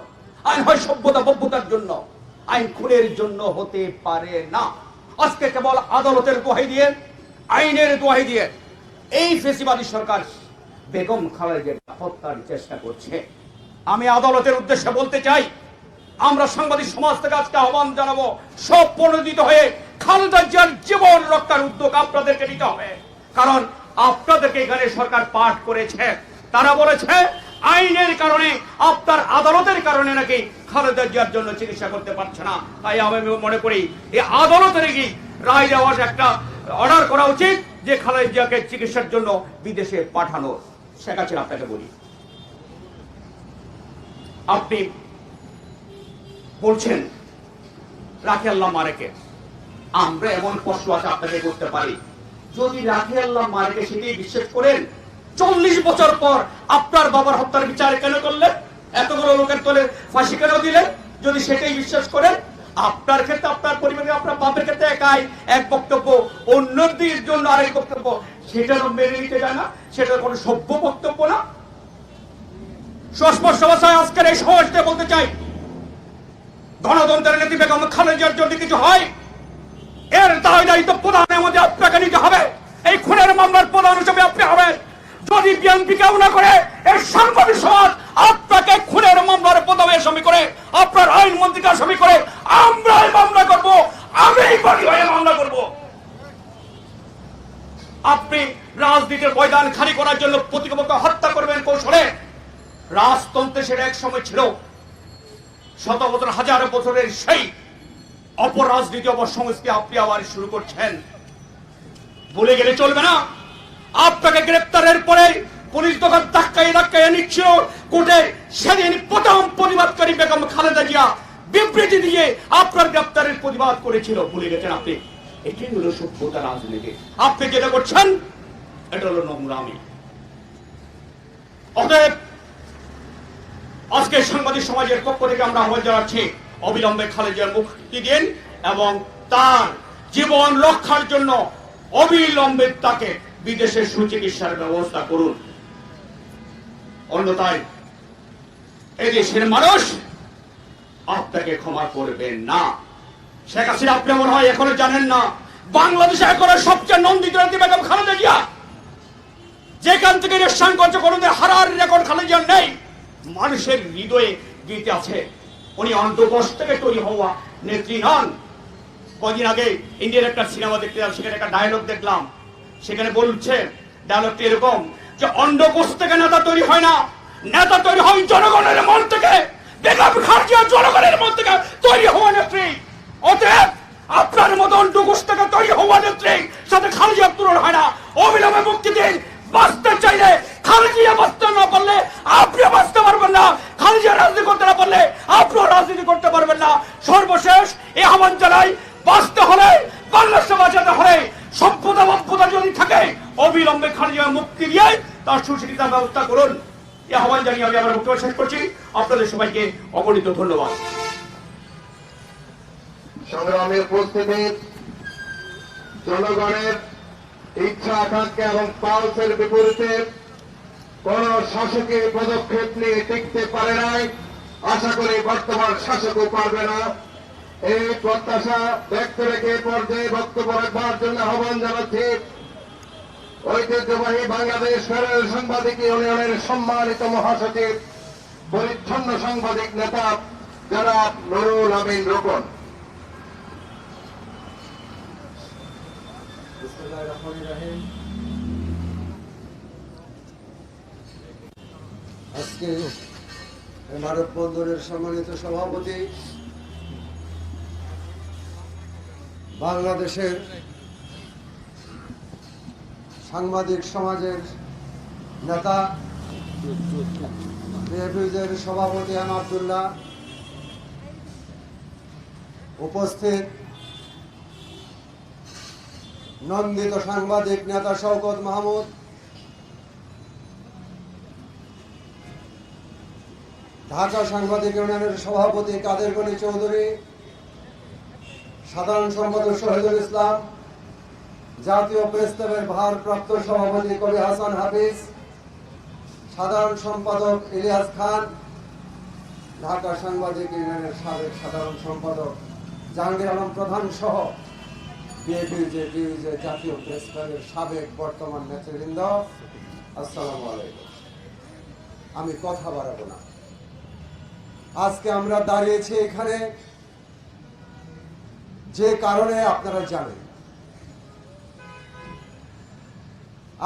আইন হয় সভ্যতা ভব্যতার জন্য, আইন খুনের জন্য হতে পারে না। আজকে কেবল আদালতের দোহাই দিয়ে, আইনের দোহাই দিয়ে এই ফেসিবাদী সরকার বেগম খালেদা জিয়াকে হত্যার চেষ্টা করছে। আমি আদালতের উদ্দেশ্যে বলতে চাই, আমরা সাংবাদিক সমাজ থেকে আজকে আহ্বান জানাবো, সব পরিণত হয়ে খালেদা জিয়ার জীবন রক্ষার উদ্যোগ আপনাদেরকে নিতে হবে। কারণ আপনাদেরকে এখানে সরকার পাঠ করেছে, তারা বলেছে আইনের কারণে, আপনার আদালতের কারণে নাকি খালেদা জিয়ার জন্য চিকিৎসা করতে পারছে না। তাই আমি মনে করি এই আদালতের কি রায় দেওয়ার একটা অর্ডার করা উচিত যে খালেদা জিয়াকে চিকিৎসার জন্য বিদেশে পাঠানোর। শেখ হাসিনা, আপনাকে বলি, আপনি বলছেন রাখে আল্লাহ মারেকে, আমরা এমন প্রশ্ন আছে আপনাকে করতে পারি, যদি রাখে আল্লাহ মারেকে সেটাই বিশ্বাস করেন, 40 বছর পর আপনার বাবার হত্যার বিচার কেন করলেন? এতগুলো লোকের তোলে ফাঁসি কেন দিলেন? যদি সেটাই বিশ্বাস করেন, আপনার ক্ষেত্রে, আপনার পরিবারে, আপনার বাপের ক্ষেত্রে একাই এক বক্তব্য, অন্যদের জন্য আরেক বক্তব্য, সেটা মেনে নিতে যায় না, সেটা কোনো সভ্য বক্তব্য না। সুস্পষ্ট ভাষায় আজকের এই সমাজকে বলতে চাই, গণতন্ত্রের নীতি বেগম খালেদা জিয়ার যদি কিছু হয়, এর দায় দায়িত্ব প্রধানের মধ্যে আপনাকে নিতে হবে। এই খুনের মামলার প্রধান হিসেবে আপনি হবেন। যদি বিএনপি কেউ না করে, এই সাংবাদিক সমাজ আপনাকে খুনের মামলার প্রধান আসামি করে, আপনার আইনমন্ত্রীকে আসামি করে, আমরাই মামলা করব, আমি বলি হয়ে মামলা করব। রাজনীতির ময়দান খালি করার জন্য প্রতিপক্ষকে হত্যা করবেন কৌশলে। রাজতন্ত্রে সেটা এক সময় ছিল। শত বছর হাজার বছরের সেই অপরাজনীতি অপসংস্কৃতি আপনি আবার শুরু করছেন। ভুলে গেলে চলবে না। আপনাকে গ্রেপ্তারের পরে পুলিশ তখন ধাক্কায় নিচ্ছিল কোর্টে। সেদিন প্রথম প্রতিবাদকারী বেগম খালেদা জিয়া বিবৃতি দিয়ে আপনার গ্রেপ্তারের প্রতিবাদ করেছিল। ভুলে গেছেন আপনি। এটাই হলো সভ্যতা রাজনীতি। আপনি যেটা করছেন এটা হলো নোংরামি। অতএব আজকে সাংবাদিক সমাজের পক্ষ থেকে আমরা আহ্বান জানাচ্ছি, অবিলম্বে খালেদা জিয়ার মুক্তি দিন এবং তার জীবন রক্ষার জন্য অবিলম্বে তাকে বিদেশে সুচিকিৎসার ব্যবস্থা করুন। অন্যথায় এদেশের মানুষ আপনাকে ক্ষমা করবেন না। শেখ হাসিনা আপনি মনে হয় এখনো জানেন না, বাংলাদেশে এখনো সবচেয়ে নন্দিত নেত্রী বেগম খালেদা জিয়া। যেখান থেকে রেশন করছে কোনোদিন হারার রেকর্ড খালেদা জিয়ার নেই। মানুষের হৃদয়ে গীতে আছে। উনি অন্তঃকোষ থেকে তৈরি হওয়া নেত্রী নন। কদিন আগে ইন্ডিয়ার একটা সিনেমা দেখতে গেলাম, সেখানে একটা ডায়লগ দেখলাম। সেখানে বলছে ডায়লগটি এরকম যে অন্ডকোষ থেকে নেতা তৈরি হয় না, নেতা তৈরি হয় জনগণের মন থেকে। বেগম খালেদা জিয়া জনগণের মন থেকে তৈরি হওয়া নেত্রী। অতএব আপনার মতো অন্ডকোষ থেকে তৈরি হওয়া নেত্রী সাথে খালেদা জিয়ার তুলনা হয় না। অবিলম্বে মুক্তি দিন। বাঁচতে চাইলে খালেদা জিয়া বাঁচতে না পারলে আপনিও বাঁচতে পারবেন না। খালেদা জিয়া রাজনীতি করতে না পারলে আপনিও রাজনীতি করতে পারবেন না। সর্বশেষ এই আহ্বান জানাই, বাঁচতে হলে বাংলাদেশে বাঁচাতে হলে সভ্যতা মভ্যতা যদি থাকে অবিলম্বে খালেদা জিয়া মুক্তি দিয়ে তার সুচিকিৎসার ব্যবস্থা করুন। এই আহ্বান জানিয়ে আমি আমার বক্তব্য শেষ করছি। আপনাদের সবাইকে অগণিত ধন্যবাদ। সংগ্রামী উপস্থিতি, জনগণের ইচ্ছা আকাঙ্ক্ষা এবং পালসের বিপরীতে কোন শাসকের পদক্ষেপ নিয়ে টিকতে পারে নাই। আশা করি বর্তমান শাসকও পারবে না। এই প্রত্যাশা ব্যক্ত রেখে পর্যায়ে বক্তব্য রাখবার জন্য আহ্বান জানাচ্ছি ঐতিহ্যবাহী বাংলাদেশ ফেডারেল সাংবাদিক ইউনিয়নের সম্মানিত মহাসচিব, পরিচ্ছন্ন সাংবাদিক নেতা জনাব নুরুল আমিন রোকন। আজকে মানববন্ধনের সম্মানিত সভাপতি, বাংলাদেশের সাংবাদিক সমাজের নেতা, বিএনপির সভাপতি এম আব্দুল্লাহ, উপস্থিত নন্দিত সাংবাদিক নেতা শওকত মাহমুদ, ঢাকা সাংবাদিক ইউনিয়নের সভাপতি কাদের গনি চৌধুরী, সাধারণ সম্পাদক শহীদুল ইসলাম, জাতীয় প্রেস ক্লাবের ভারপ্রাপ্ত সভাপতি কবি হাসান হাফিজ, সাধারণ সম্পাদক ইলিয়াস খান, ঢাকা সাংবাদিক ইউনিয়নের সাবেক সাধারণ সম্পাদক জাহাঙ্গীর আলম প্রধান সহ বিএনপির জাতীয় প্রেস ক্লাবের সাবেক বর্তমান নেতৃবৃন্দ, আসসালামু আলাইকুম। আমি কথা বাড়াবো না। আজকে আমরা দাঁড়িয়েছি এখানে যে কারণে আপনারা জানেন।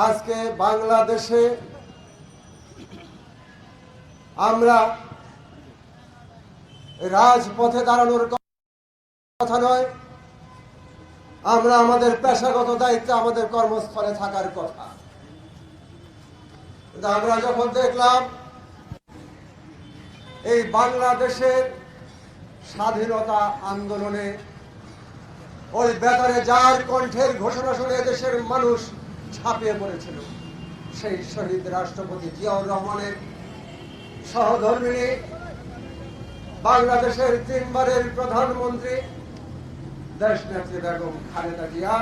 আজকে বাংলাদেশে আমরা রাজপথে দাঁড়ানোর কথা নয়, আমরা আমাদের পেশাগত দায়িত্বে আমাদের কর্মস্থলে থাকার কথা। কিন্তু আমরা যখন দেখলাম এই বাংলাদেশের স্বাধীনতা আন্দোলনে ওই বেতারে যার কণ্ঠের ঘোষণা শুনে দেশের মানুষ ঝাঁপিয়ে পড়েছিল, সেই শহীদ রাষ্ট্রপতি জিয়াউর রহমানের সহধর্মিণী, বাংলাদেশের 3 বারের প্রধানমন্ত্রী দেশনেত্রী বেগম খালেদা জিয়া,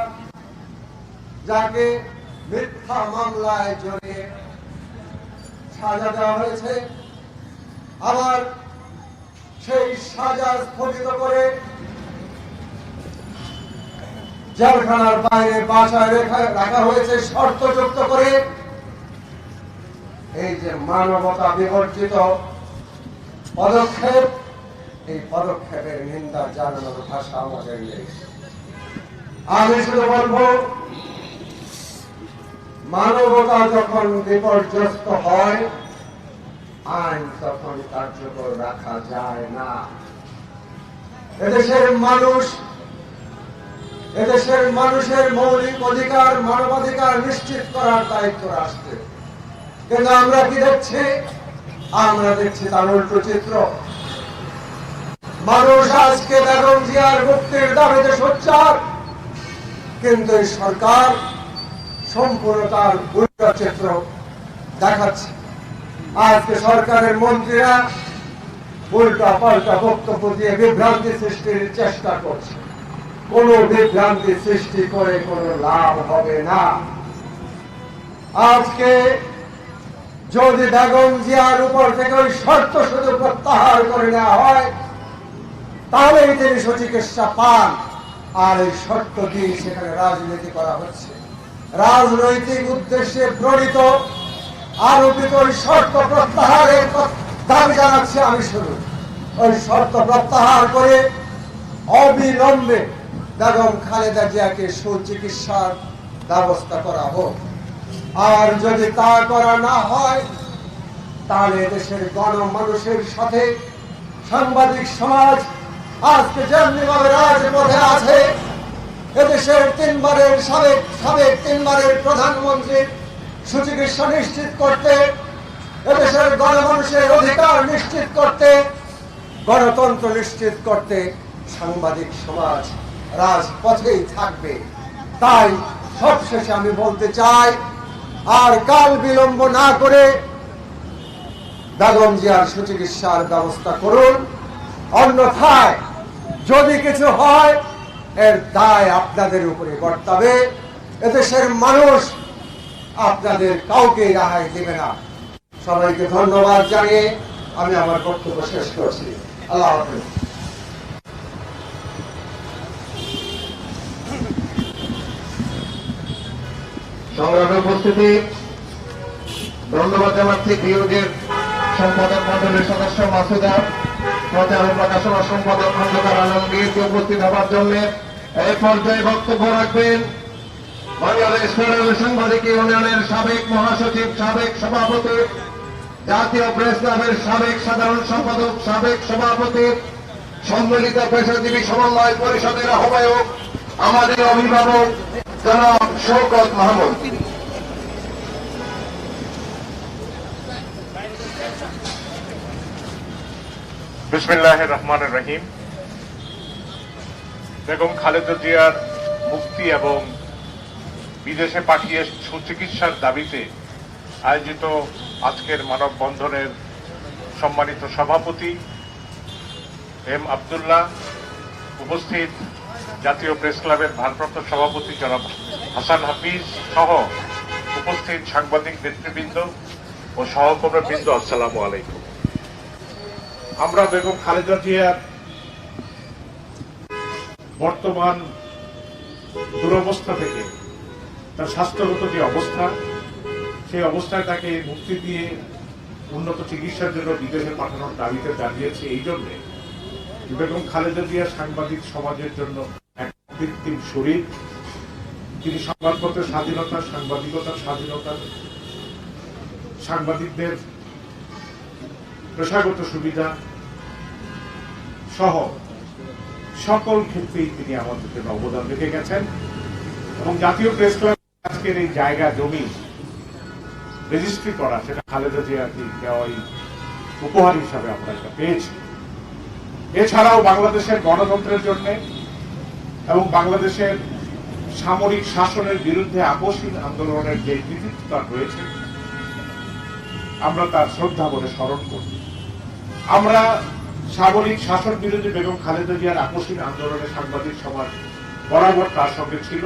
যাকে মিথ্যা মামলায় জড়িয়ে সাজা দেওয়া হয়েছে, আবার সেই সাজা স্থগিত করে জেলখানার বাইরে বাসায় রাখা হয়েছে শর্তযুক্ত করে। এই যে মানবতা বিবর্জিত পদক্ষেপ, এই পদক্ষেপের নিন্দা জানানোর ভাষা আমাদের নেই। আমি শুধু বলবো, মানবতা যখন বিপর্যস্ত হয় আইন তখন কার্যকর রাখা যায় না। এদেশের মানুষের মৌলিক অধিকার, মানবাধিকার নিশ্চিত করার দায়িত্ব রাষ্ট্রের। কিন্তু আমরা কি দেখছি? আমরা দেখছি তার উল্টো চিত্র। মানুষ আজকে বেগম জিয়ার মুক্তির দাবিতে সোচ্চার, কিন্তু এই সরকার সম্পূর্ণ তার উল্টো চিত্র দেখাচ্ছে। আজকে সরকারের মন্ত্রীরা উল্টা পাল্টা বক্তব্য দিয়ে বিভ্রান্তি সৃষ্টির চেষ্টা করছে। কোন বিভ্রান্তি সৃষ্টি করে কোনো লাভ হবে না। আজকে যদি বেগম জিয়ার উপর থেকে ওই শর্ত শুধু প্রত্যাহার করে নেওয়া হয়, তাহলে তিনি সুচিকিৎসা পান। আর এই শর্ত দিয়ে সেখানে রাজনীতি করা হচ্ছে। রাজনৈতিক উদ্দেশ্যে প্রণীত আরোপিত ওই শর্ত প্রত্যাহারের দাবি জানাচ্ছি আমি। শুধু ওই শর্ত প্রত্যাহার করে অবিলম্বে বেগম খালেদা জিয়াকে সুচিকিৎসার ব্যবস্থা করা হোক। আর যদি তা করা না হয়, তাহলে দেশের গণমানুষের সাথে সাংবাদিক সমাজ আজকে যেমনিভাবে রাজপথে আছে, এদেশের সাবেক তিনবারের প্রধানমন্ত্রীর সুচিকিৎসা নিশ্চিত করতে, এদেশের গণমানুষের অধিকার নিশ্চিত করতে, গণতন্ত্র নিশ্চিত করতে সাংবাদিক সমাজ রাজপথেই থাকবে। তাই সবশেষে আমি বলতে চাই, আর কাল বিলম্ব না করে বেগম জিয়ার সুচিকিৎসার ব্যবস্থা করুন। অন্যথায় যদি কিছু হয়, এর দায় আপনাদের উপরে বর্তাবে। এদেশের মানুষ আপনাদের কাউকে রেহাই দেবে না। সবাইকে ধন্যবাদ জানিয়ে আমি আমার বক্তব্য শেষ করছি। আল্লাহ হাফেজ। সংগ্রামে উপস্থিতি, ধন্যবাদ জানাচ্ছি বিয়োগের সম্পাদক মন্ডলীর সদস্য মাসুদা, প্রচার ও প্রকাশনা সম্পাদক খন্দকার আলমগীরকে উপস্থিত হওয়ার জন্য। এই পর্যায়ে বক্তব্য রাখবেন বাংলাদেশ ফেডারেল সাংবাদিক ইউনিয়নের সাবেক মহাসচিব, সাবেক সভাপতি, জাতীয় প্রেস ক্লাবের সাবেক সাধারণ সম্পাদক, সাবেক সভাপতি, সম্মিলিত পেশাজীবী সমন্বয় পরিষদের আহ্বায়ক, আমাদের অভিভাবক জনাব শওকত মাহমুদ। বিসমিল্লাহির রহমানির রহিম। বেগম খালেদা জিয়ার মুক্তি এবং বিদেশে পাঠিয়ে সুচিকিৎসার দাবিতে আয়োজিত আজকের মানববন্ধনের সম্মানিত সভাপতি এম আব্দুল্লাহ, উপস্থিত জাতীয় প্রেস ক্লাবের ভারপ্রাপ্ত সভাপতি জনাব হাসান হাফিজ সহ উপস্থিত সাংবাদিক নেতৃবৃন্দ ও সহকর্মীবৃন্দ, আসসালামু আলাইকুম। আমরা বেগম খালেদা জিয়ার বর্তমান দুরবস্থা থেকে, তার স্বাস্থ্যগত যে অবস্থা, সেই অবস্থায় তাকে মুক্তি দিয়ে উন্নত চিকিৎসার জন্য বিদেশে পাঠানোর দাবিতে জানিয়েছে। এই জন্য বেগম খালেদা জিয়া সাংবাদিক সমাজের জন্য এক কৃত্রিম শরীর। তিনি সংবাদপত্রের স্বাধীনতা, সাংবাদিকতার স্বাধীনতা, সাংবাদিকদের পেশাগত সুবিধা সহ সকল ক্ষেত্রেই তিনি আমাদের জন্য অবদান রেখে গেছেন। এবং জাতীয় প্রেস ক্লাব আজকের এই জায়গা জমি রেজিস্ট্রি করা, সেটা খালেদা জিয়াকে দেওয়া উপহার হিসাবে আমরা এটা পেয়েছি। এছাড়াও বাংলাদেশের গণতন্ত্রের জন্য এবং বাংলাদেশের সামরিক শাসনের বিরুদ্ধে আপোষহীন আন্দোলনের যে কৃতিত্ব তার রয়েছে, আমরা তার শ্রদ্ধা বলে স্মরণ করি। আমরা সামরিক শাসন বিরোধী বেগম খালেদা জিয়ার আপোষহীন আন্দোলনে সাংবাদিক সমাজ বরাবর তার সঙ্গে ছিল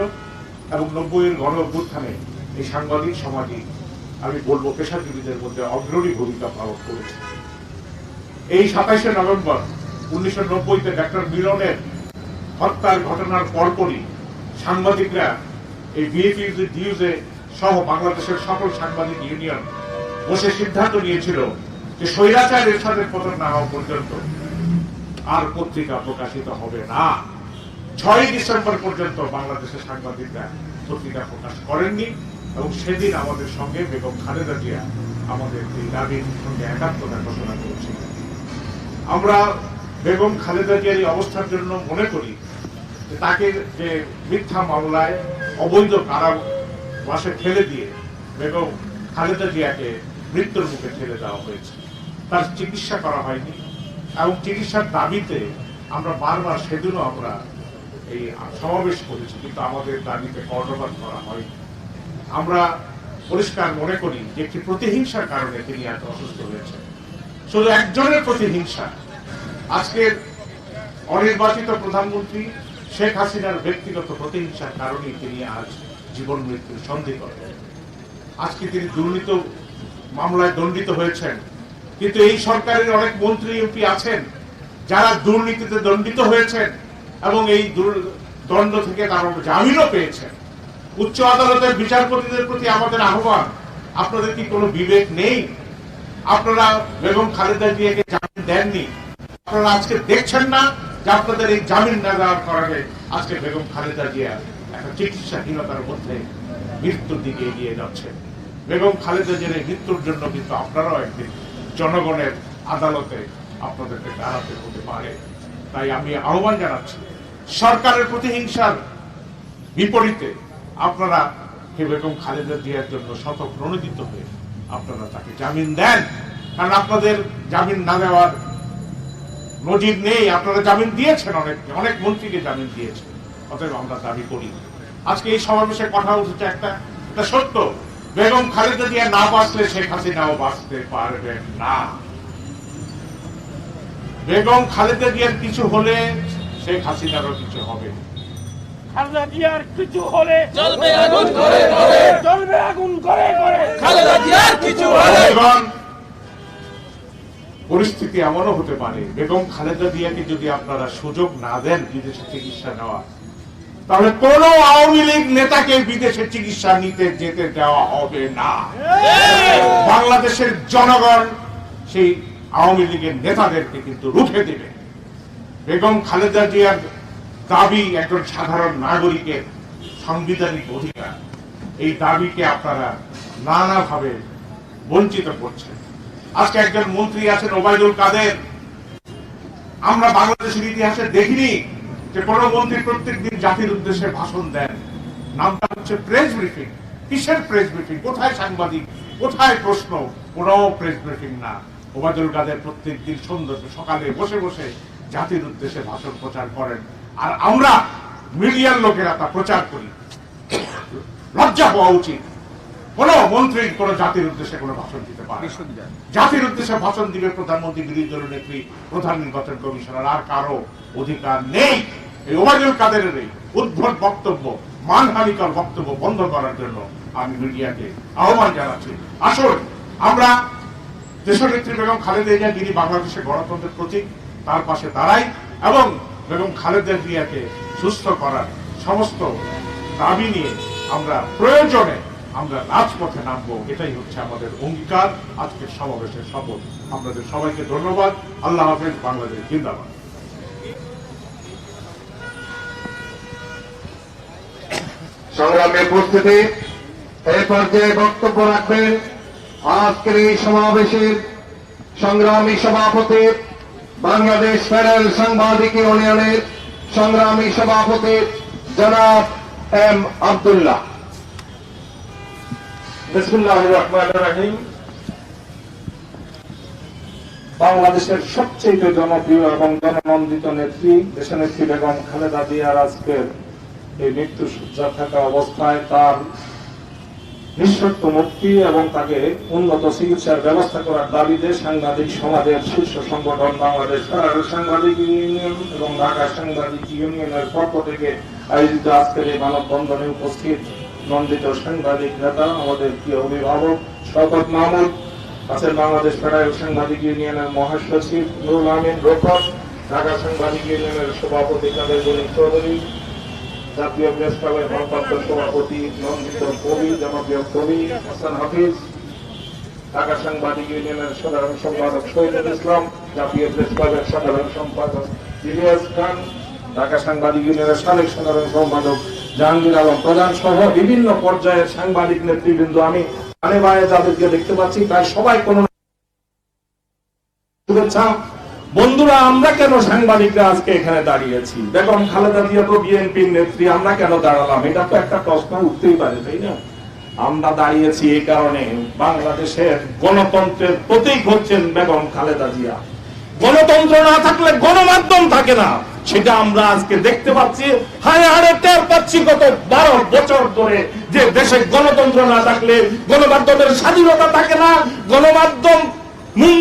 এবং 90-এর গণ অভ্যুত্থানে এই সাংবাদিক সমাজই, আমি বলবো, পেশাজীবীদের মধ্যে অগ্রণী ভূমিকা পালন করেছে। এই 27শে নভেম্বর 1990-তে ডক্টর মিলনের হত্যার ঘটনার পরপরই সাংবাদিকরা এই বিএফইউজে সহ বাংলাদেশের সকল সাংবাদিক ইউনিয়ন বসে সিদ্ধান্ত নিয়েছিল যে স্বৈরাচার এরশাদের পতন না হওয়া পর্যন্ত আর পত্রিকা প্রকাশিত হবে না। 6ই ডিসেম্বর পর্যন্ত বাংলাদেশের সাংবাদিকরা পত্রিকা প্রকাশ করেননি এবং সেদিন আমাদের সঙ্গে বেগম খালেদা জিয়া আমাদের এই দাবির সঙ্গে একাত্মতা ঘোষণা করেছিলেন। আমরা বেগম খালেদা জিয়ার এই অবস্থার জন্য মনে করি যে তাকে যে মিথ্যা মামলায় অবৈধ কারাবাসে ঠেলে দিয়ে বেগম খালেদা জিয়াকে মৃত্যুর মুখে ঠেলে দেওয়া হয়েছে। তার চিকিৎসা করা হয়নি এবং চিকিৎসার দাবিতে আমরা বারবার সেদিনও আমরা এই সমাবেশ করেছি, কিন্তু আমাদের দাবিতে কর্ণপাত করা হয়নি। আমরা পরিষ্কার মনে করি যে একটি প্রতিহিংসার কারণে তিনি এত অসুস্থ হয়েছেন। শুধু একজনের প্রতিহিংসা, আজকের অনির্বাচিত প্রধানমন্ত্রী শেখ হাসিনার ব্যক্তিগত প্রতিহিংসার কারণেই তিনি আজ জীবন মৃত্যুর সন্ধি করেন। আজকে তিনি দুর্নীতি মামলায় দণ্ডিত হয়েছেন, কিন্তু এই সরকারের অনেক মন্ত্রী এমপি আছেন যারা দুর্নীতিতে দণ্ডিত হয়েছেন এবং এই দণ্ড থেকে তারা জামিনও পেয়েছেন। উচ্চ আদালতের বিচারপতিদের প্রতি আমাদের আহ্বান, আপনাদের কি কোনো বিবেক নেই? আপনারা বেগম খালেদা জিয়াকে জামিন দেননি, আপনারা আজকে দেখছেন না যে আপনাদের এই জামিন না দেওয়ার কারণে আজকে বেগম খালেদা জিয়া একটা চিকিৎসাহীনতার মধ্যে মৃত্যুর দিকে এগিয়ে যাচ্ছে। বেগম খালেদা জিয়ার মৃত্যুর জন্য কিন্তু আপনারাও একদিন জনগণের আদালতে আপনাদেরকে দাঁড়াতে হতে পারে। তাই আমি আহ্বান জানাচ্ছি, সরকারের প্রতিহিংসার বিপরীতে আপনারা বেগম খালেদা জিয়ার জন্য স্বতঃপ্রণোদিত হয়ে আপনারা তাকে জামিন দেন, কারণ আপনাদের জামিন না দেওয়ার নজির নেই। আপনারা জামিন দিয়েছেন, অনেক মন্ত্রীকে জামিন দিয়েছেন। অতএব আমরা দাবি করি, আজকে এই সমাবেশে কথা উঠেছে একটা সত্য, বেগম খালেদা জিয়া না বাঁচলে শেখ হাসিনাও বাঁচতে পারবেন না। বেগম খালেদা জিয়ার কিছু হলে শেখ হাসিনারও কিছু হবে। খালেদা জিয়ার কিছু হলে জ্বলবে আগুন করে করে, জ্বলবে আগুন করে করে, খালেদা জিয়ার কিছু হলে। পরিস্থিতি এমনও হতে পারে, বেগম খালেদা জিয়াকে যদি আপনারা সুযোগ না দেন বিদেশে চিকিৎসা নেওয়া, তাহলে কোন আওয়ামী লীগ নেতাকে বিদেশে চিকিৎসা নিতে যেতে দেওয়া হবে না। বাংলাদেশের জনগণ সেই আওয়ামী লীগের নেতাদেরকে কিন্তু রুখে দেবে। বেগম খালেদা জিয়ার দাবি একজন সাধারণ নাগরিকের সাংবিধানিক অধিকার, এই দাবিকে আপনারা নানাভাবে বঞ্চিত করছেন। আজকে একজন মন্ত্রী আছেন ওবায়দুল কাদের, আমরা বাংলাদেশের ইতিহাসে দেখিনি যে কোন মন্ত্রী প্রত্যেকদিন জাতির উদ্দেশ্যে ভাষণ দেন। নামটা হচ্ছে প্রেস ব্রিফিং। কিসের প্রেস ব্রিফিং? কোথায় সাংবাদিক, কোথায় প্রশ্ন? কোনো প্রেস ব্রিফিং না। ওবায়দুল কাদের প্রত্যেকদিন সকালে বসে বসে জাতির উদ্দেশ্যে ভাষণ প্রচার করেন, আর আমরা মিডিয়ার লোকেরা তা প্রচার করি। লজ্জা হওয়া উচিত। কোন মন্ত্রী কোন জাতির উদ্দেশ্যে কোন ভাষণ দিতে পারে? জাতির উদ্দেশ্যে ভাষণ দিবে প্রধানমন্ত্রী, বিরোধী দলের নেত্রী, প্রধান নির্বাচন কমিশনার, আর কারো অধিকার নেই। এই ওবায়দুল কাদেরের এই উদ্ভট বক্তব্য, মানহানিকর বক্তব্য বন্ধ করার জন্য আমি মিডিয়াকে আহ্বান জানাচ্ছি। আসুন আমরা দেশনেত্রী বেগম খালেদা জিয়া, যিনি বাংলাদেশের গণতন্ত্রের প্রতীক, তার পাশে দাঁড়াই এবং বেগম খালেদা জিয়াকে সুস্থ করার সমস্ত দাবি নিয়ে আমরা প্রয়োজনে আমরা রাজপথে নামবো। এটাই হচ্ছে আমাদের অঙ্গীকার, আজকের সমাবেশের শপথ। আপনাদের সবাইকে ধন্যবাদ। আল্লাহ হাফেজ। বাংলাদেশ জিন্দাবাদ। সংগ্রামী উপস্থিতি, এই পর্যায়ে বক্তব্য রাখবেন আজকের এই সমাবেশের সংগ্রামী সভাপতি, বাংলাদেশ ফেডারেল সাংবাদিক ইউনিয়নের সংগ্রামী সভাপতি জনাব এম আব্দুল্লাহ। বিসমিল্লাহির রহমানির রহিম। বাংলাদেশের সবচেয়ে জনপ্রিয় এবং জননন্দিত নেত্রী দেশনেত্রী বেগম খালেদা জিয়ার আজকের এই মৃত্যু সজ্জা থাকা অবস্থায় তার নিঃশর্ত মুক্তি এবং তাকে উন্নত চিকিৎসার ব্যবস্থা করার দাবিতে সাংবাদিক সমাজের শীর্ষ সংগঠন বাংলাদেশ ফেডারেল সাংবাদিক ইউনিয়ন এবং ঢাকা সাংবাদিক ইউনিয়নের পক্ষ থেকে আয়োজিত আজকের এই মানববন্ধনে উপস্থিত নন্দিত সাংবাদিক নেতা, আমাদের প্রিয় অভিভাবক শওকত মাহমুদ আছেন, বাংলাদেশ ফেডারেল সাংবাদিক ইউনিয়নের মহাসচিব নুরুল আমিন রোকন, ঢাকা সাংবাদিক ইউনিয়নের সভাপতি কাদের গনি চৌধুরী, জাতীয় প্রেস ক্লাবের ভারপ্রাপ্ত সভাপতি নন্দিত কবি, জনপ্রিয় কবি হাসান হাফিজ, ঢাকা সাংবাদিক ইউনিয়নের সাধারণ সম্পাদক শহীদুল ইসলাম, জাতীয় প্রেস ক্লাবের সাধারণ সম্পাদক ইলিয়াস খান, ঢাকা সাংবাদিক ইউনিয়নের সাবেক সাধারণ সম্পাদক জাহাঙ্গীর আলম প্রধান সহ বিভিন্ন পর্যায়ের সাংবাদিক নেতৃবৃন্দ, আমি ডানে বায়ে যাদেরকে দেখতে পাচ্ছি প্রায় সবাই কোনো শুভেচ্ছা। বন্ধুরা, আমরা কেন সাংবাদিকরা আজকে এখানে দাঁড়িয়েছি? বেগম খালেদা জিয়া তো বিএনপির নেত্রী, আমরা কেন দাঁড়ালাম? এটা তো একটা প্রশ্ন উঠতেই পারে, তাই না? আমরা দাঁড়িয়েছি এই কারণে, বাংলাদেশের গণতন্ত্রের প্রতীক হচ্ছেন বেগম খালেদা জিয়া। গণতন্ত্র না থাকলে গণমাধ্যম থাকে না, সেটা আমরা আজকে দেখতে পাচ্ছি, হাড়ে হাড়ে টের পাচ্ছি গত 12 বছর ধরে যে দেশে গণতন্ত্র না থাকলে গণমাধ্যমের স্বাধীনতা থাকে না, গণমাধ্যম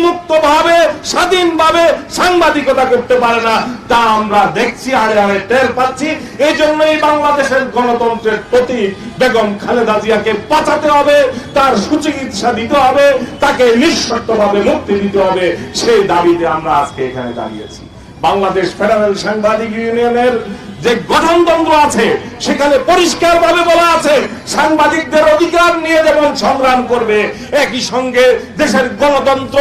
মুক্ত ভাবে স্বাধীনভাবে সাংবাদিকতা করতে পারে না, তা আমরা দেখছি, হাড়ে হাড়ে টের পাচ্ছি। এই জন্যই বাংলাদেশের গণতন্ত্রের প্রতি বেগম খালেদা জিয়াকে বাঁচাতে হবে, তার সুচিকিৎসা দিতে হবে, তাকে নিঃশর্তভাবে মুক্তি দিতে হবে, সেই দাবিতে আমরা আজকে এখানে দাঁড়িয়েছি। বাংলাদেশ ফেডারেল সাংবাদিক ইউনিয়নের যে গঠনতন্ত্র আছে সেখানে পরিষ্কার ভাবে বলা আছে সাংবাদিকদের অধিকার নিয়ে যেমন সংগ্রাম করবে, একই সঙ্গে দেশের গণতন্ত্র,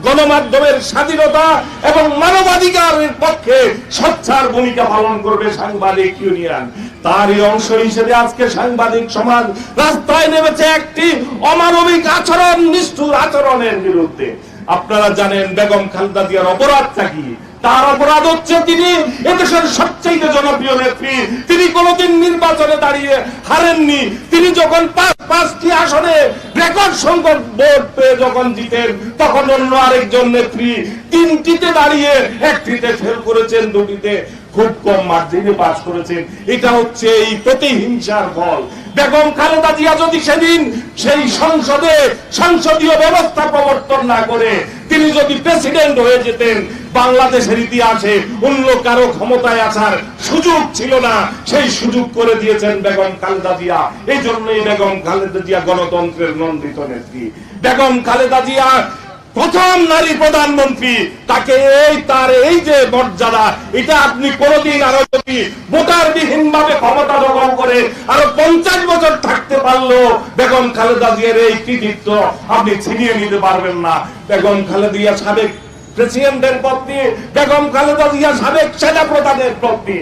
গণমাধ্যমের স্বাধীনতা এবং মানবাধিকারের পক্ষে সোচ্চার ভূমিকা পালন করবে সাংবাদিক ইউনিয়ন। তারই অংশ হিসেবে আজকে সাংবাদিক সমাজ রাস্তায় নেমেছে একটি অমানবিক আচরণ, নিষ্ঠুর আচরণের বিরুদ্ধে। আপনারা জানেন বেগম খালেদা জিয়ার অপরাধটা কি? তার অপরাধ হচ্ছে তিনি এদেশের সবচেয়ে জনপ্রিয় নেত্রী, তিনি কোনদিন নির্বাচনে দাঁড়িয়ে হারেননি। তিনি যখন 5টি আসনে রেকর্ড সংখ্যক ভোট পেয়ে যখন জিতেন, তখন অন্য আরেকজন নেত্রী 3টিতে দাঁড়িয়ে 1টিতে ফেল করেছেন, 2টিতে খুব কম মার্জিনে পাস করেছেন। এটা হচ্ছে এই প্রতিহিংসার ফল। বেগম খালেদা জিয়া যদি সেদিন সেই সংসদীয় ব্যবস্থা প্রবর্তন না করে তিনি যদি প্রেসিডেন্ট হয়ে যেতেন, বাংলাদেশের ইতিহাসে অন্য কারো ক্ষমতায় আসার সুযোগ ছিল না, সেই সুযোগ করে দিয়েছেন বেগম খালেদা জিয়া। এই জন্যই বেগম খালেদা জিয়া গণতন্ত্রের নন্দিত নেত্রী। বেগম খালেদা জিয়া প্রথম নারী প্রধানমন্ত্রী, তাকে তার এই যে মর্যাদা, এটা আপনি কোনদিন আরো যদি ভোটার বিহীন ভাবে ক্ষমতা দখল করে আরো 50 বছর থাকতে পারলো, বেগম খালেদা জিয়ার এই কৃতিত্ব আপনি ছিনিয়ে নিতে পারবেন না। বেগম খালেদা জিয়া সাবেক প্রেসিডেন্টের পত্নী, বেগম খালেদা জিয়া সাবেক সেনা প্রধানের পত্নী,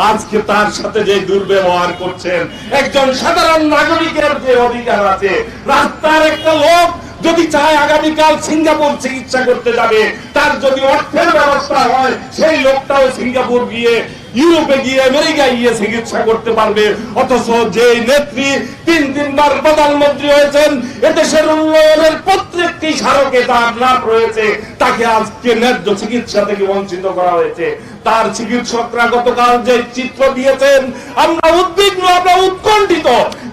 আজকে তার সাথে যে দুর্ব্যবহার করছেন, একজন সাধারণ নাগরিকের যে অধিকার আছে, রাস্তার একটা লোক যদি চায় আগামীকাল সিঙ্গাপুর চিকিৎসা করতে যাবে, তার যদি অর্থের ব্যবস্থা হয়, সেই লোকটাও সিঙ্গাপুর গিয়ে, ইউরোপে গিয়ে, আমেরিকায় গিয়ে চিকিৎসা করতে পারবে। অথচ যে নেত্রী 3বার প্রধানমন্ত্রী হয়েছেন, এদেশের উন্নয়নের প্রত্যেকটি স্মারকে তার নাম রয়েছে, তাকে আজকে ন্যায্য চিকিৎসা থেকে বঞ্চিত করা হয়েছে। তার চিকিৎসকরা গতকাল যে চিত্র দিয়েছেন, আমরা উদ্বিগ্ন, আমরা উৎকণ্ঠিত।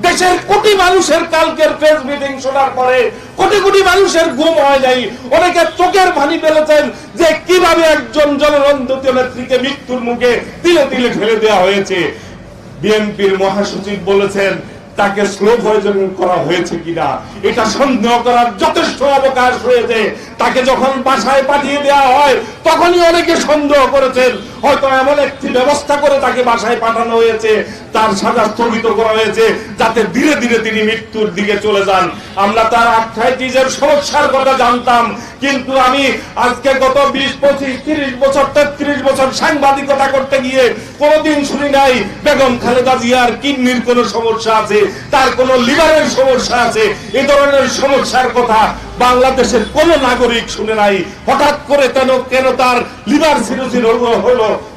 দেশের কোটি মানুষের কালকের প্রেস মিটিং শোনার পরে কোটি কোটি মানুষের ঘুম হয় নাই, অনেকে চোখের পানি ফেলেছেন যে কিভাবে একজন জননন্দিত নেত্রীকে মৃত্যুর মুখে তিলে তিলে ফেলে দেওয়া হয়েছে। বিএনপির মহাসচিব বলেছেন তাকে স্লো পয়জন করা হয়েছে কিনা এটা সন্দেহ করার যথেষ্ট অবকাশ রয়েছে। তাকে যখন বাসায় পাঠিয়ে দেওয়া হয় তখনই অনেকে সন্দেহ করেছেন হয়তো এমন একটি ব্যবস্থা করে তাকে বাসায় পাঠানো হয়েছে, তার সাজা স্থগিত করা হয়েছে, যাতে ধীরে ধীরে তিনি মৃত্যুর দিকে চলে যান। আমরা তার আর্থ্রাইটিসের সমস্যার কথা জানতাম, কিন্তু আমি আজকে গত 20, 25, 30 বছর 33 বছর সাংবাদিকতা করতে গিয়ে কোনোদিন শুনি নাই বেগম খালেদা জিয়ার কিডনির কোনো সমস্যা আছে, তার কোনো লিভারের সমস্যা আছে। এই ধরনের সমস্যার কথা বাংলাদেশের কোন নাগরিক শুনে নাই। হঠাৎ করে কেন তার লিভার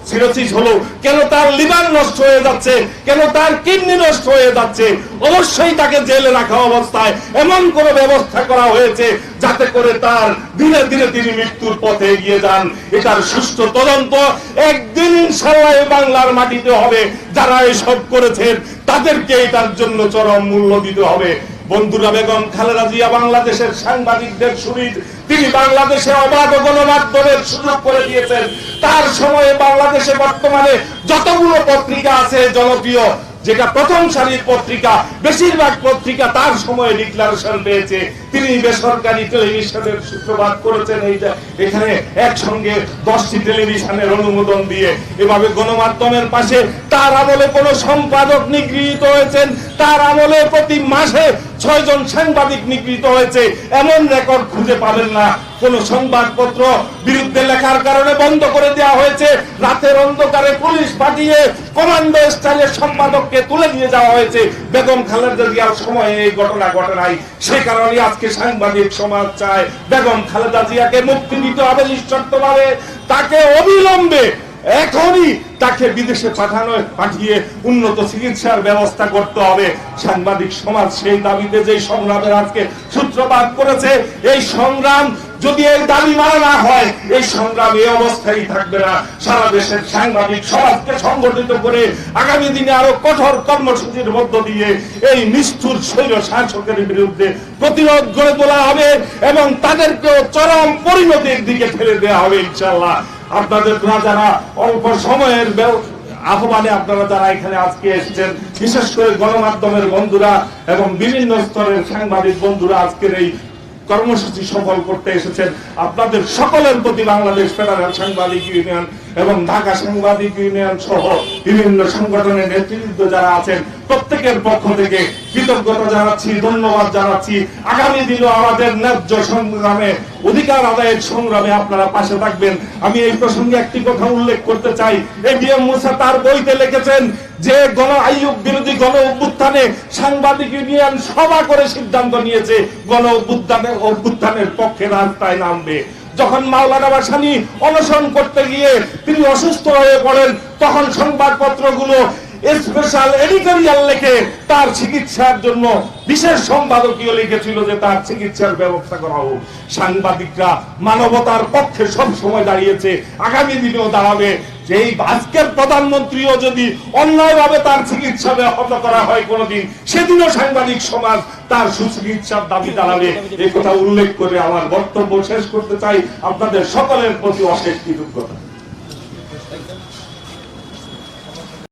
সিরোসিস হলো, কেন তার লিভার নষ্ট হয়ে যাচ্ছে, কেন তার কিডনি নষ্ট হয়ে যাচ্ছে? অবশ্যই তাকে জেলে রাখা অবস্থায় এমন কোন ব্যবস্থা করা হয়েছে যাতে করে তার ধীরে ধীরে তিনি মৃত্যুর পথে এগিয়ে যান। এটার সুষ্ঠু তদন্ত একদিন ইনশাআল্লাহ বাংলার মাটিতে হবে। যারা এসব করেছেন তাদেরকে এটার জন্য চরম মূল্য দিতে হবে। বন্ধুরা, বেগম খালেদা জিয়া বাংলাদেশের সাংবাদিকদের সুবিধ, তিনি বাংলাদেশে অবাধ গণমাধ্যমের সুযোগ করে দিয়েছেন। তার সময়ে বাংলাদেশে বর্তমানে যতগুলো পত্রিকা আছে জনপ্রিয়, যেটা প্রথম সারির পত্রিকা, বেশিরভাগ পত্রিকা তার সময়ে ডিক্লারেশন পেয়েছে। তিনি বেসরকারি টেলিভিশনের সূত্রপাত করেছেন। এই যে এখানে একসঙ্গে 10টি টেলিভিশনের অনুমোদন দিয়ে এভাবে গণমাধ্যমের পাশে তার আমলে কোন সম্পাদক নিগৃহীত হয়েছেন, তার আমলে প্রতি মাসে 6 জন সাংবাদিক নিগৃহীত হয়েছে, এমন রেকর্ড খুঁজে পাবেন না। কোন সংবাদপত্র বিরুদ্ধে লেখার কারণে বন্ধ করে দেওয়া হয়েছে, রাতের অন্ধকারে পুলিশ পাঠিয়ে কমান্ডো স্টাইলের সম্পাদককে তুলে নিয়ে যাওয়া হয়েছে। বেগম খালেদা জিয়ার সময়ে এই ঘটনা ঘটে নাই, সে কারণে আজকে সাংবাদিক সমাজ চায় বেগম খালেদা জিয়াকে মুক্তি দিতে হবে নিঃশর্তভাবে, তাকে অবিলম্বে এখনই তাকে বিদেশে পাঠিয়ে উন্নত চিকিৎসার ব্যবস্থা করতে হবে। সাংবাদিক সমাজ সেই দাবিতে যে সংগ্রামের আজকে সূত্রপাত করেছে, এই সংগ্রাম যদি এই দাবি মানা না হয়, এই সংগ্রাম এই অবস্থায় থাকবে না। সারা দেশের সাংবাদিক সমাজকে সংগঠিত করে আগামী দিনে আরো কঠোর কর্মসূচির মধ্য দিয়ে এই নিষ্ঠুর স্বৈর শাসকের বিরুদ্ধে প্রতিরোধ গড়ে তোলা হবে এবং তাদেরকেও চরম পরিণতির দিকে ঠেলে দেওয়া হবে ইনশাআল্লাহ। আপনাদের যারা অল্প সময়ের আহ্বানে আপনারা যারা এখানে আজকে এসেছেন, বিশেষ করে গণমাধ্যমের বন্ধুরা এবং বিভিন্ন স্তরের সাংবাদিক বন্ধুরা আজকের এই কর্মসূচি সফল করতে এসেছেন, আপনাদের সকলের প্রতি বাংলাদেশ ফেডারেল সাংবাদিক ইউনিয়ন এবং ঢাকা সাংবাদিক ইউনিয়ন সহ বিভিন্ন সংগঠনের নেতৃত্ব যারা আছেন প্রত্যেকের পক্ষ থেকে কৃতজ্ঞতা জানাচ্ছি, ধন্যবাদ জানাচ্ছি। আগামী দিনও আমাদের ন্যায্য সংগ্রামে, অধিকার আদায়ের সংগ্রামে আপনারা পাশে থাকবেন। আমি এই প্রসঙ্গে একটি কথা উল্লেখ করতে চাই, এবিএম মূসা তার বইতে লিখেছেন যে আইয়ুব বিরোধী গণ অভ্যুত্থানে সাংবাদিক ইউনিয়ন সভা করে সিদ্ধান্ত নিয়েছে গণ অভ্যুত্থানের পক্ষে রাস্তায় নামবে। যখন মাওলানা ভাসানী অনশন করতে গিয়ে তিনি অসুস্থ হয়ে পড়েন, তখন সংবাদপত্রগুলো স্পেশাল এডিটোরিয়াল লিখে তার চিকিৎসার জন্য বিশেষ সম্পাদকীয় লিখেছিল যে তার চিকিৎসার ব্যবস্থা করা হোক। সাংবাদিকরা মানবতার পক্ষে সব সময় দাঁড়িয়েছে, আগামী দিনেও দাঁড়াবে। যে আজকের প্রধানমন্ত্রীও যদি অন্যায়ভাবে তার চিকিৎসা ব্যাহত করা হয় কোনোদিন, সেদিনও সাংবাদিক সমাজ তার সুচিকিৎসার দাবি দাঁড়াবে। এই কথা উল্লেখ করে আমার বক্তব্য শেষ করতে চাই। আপনাদের সকলের প্রতি অশেষ কৃতজ্ঞতা।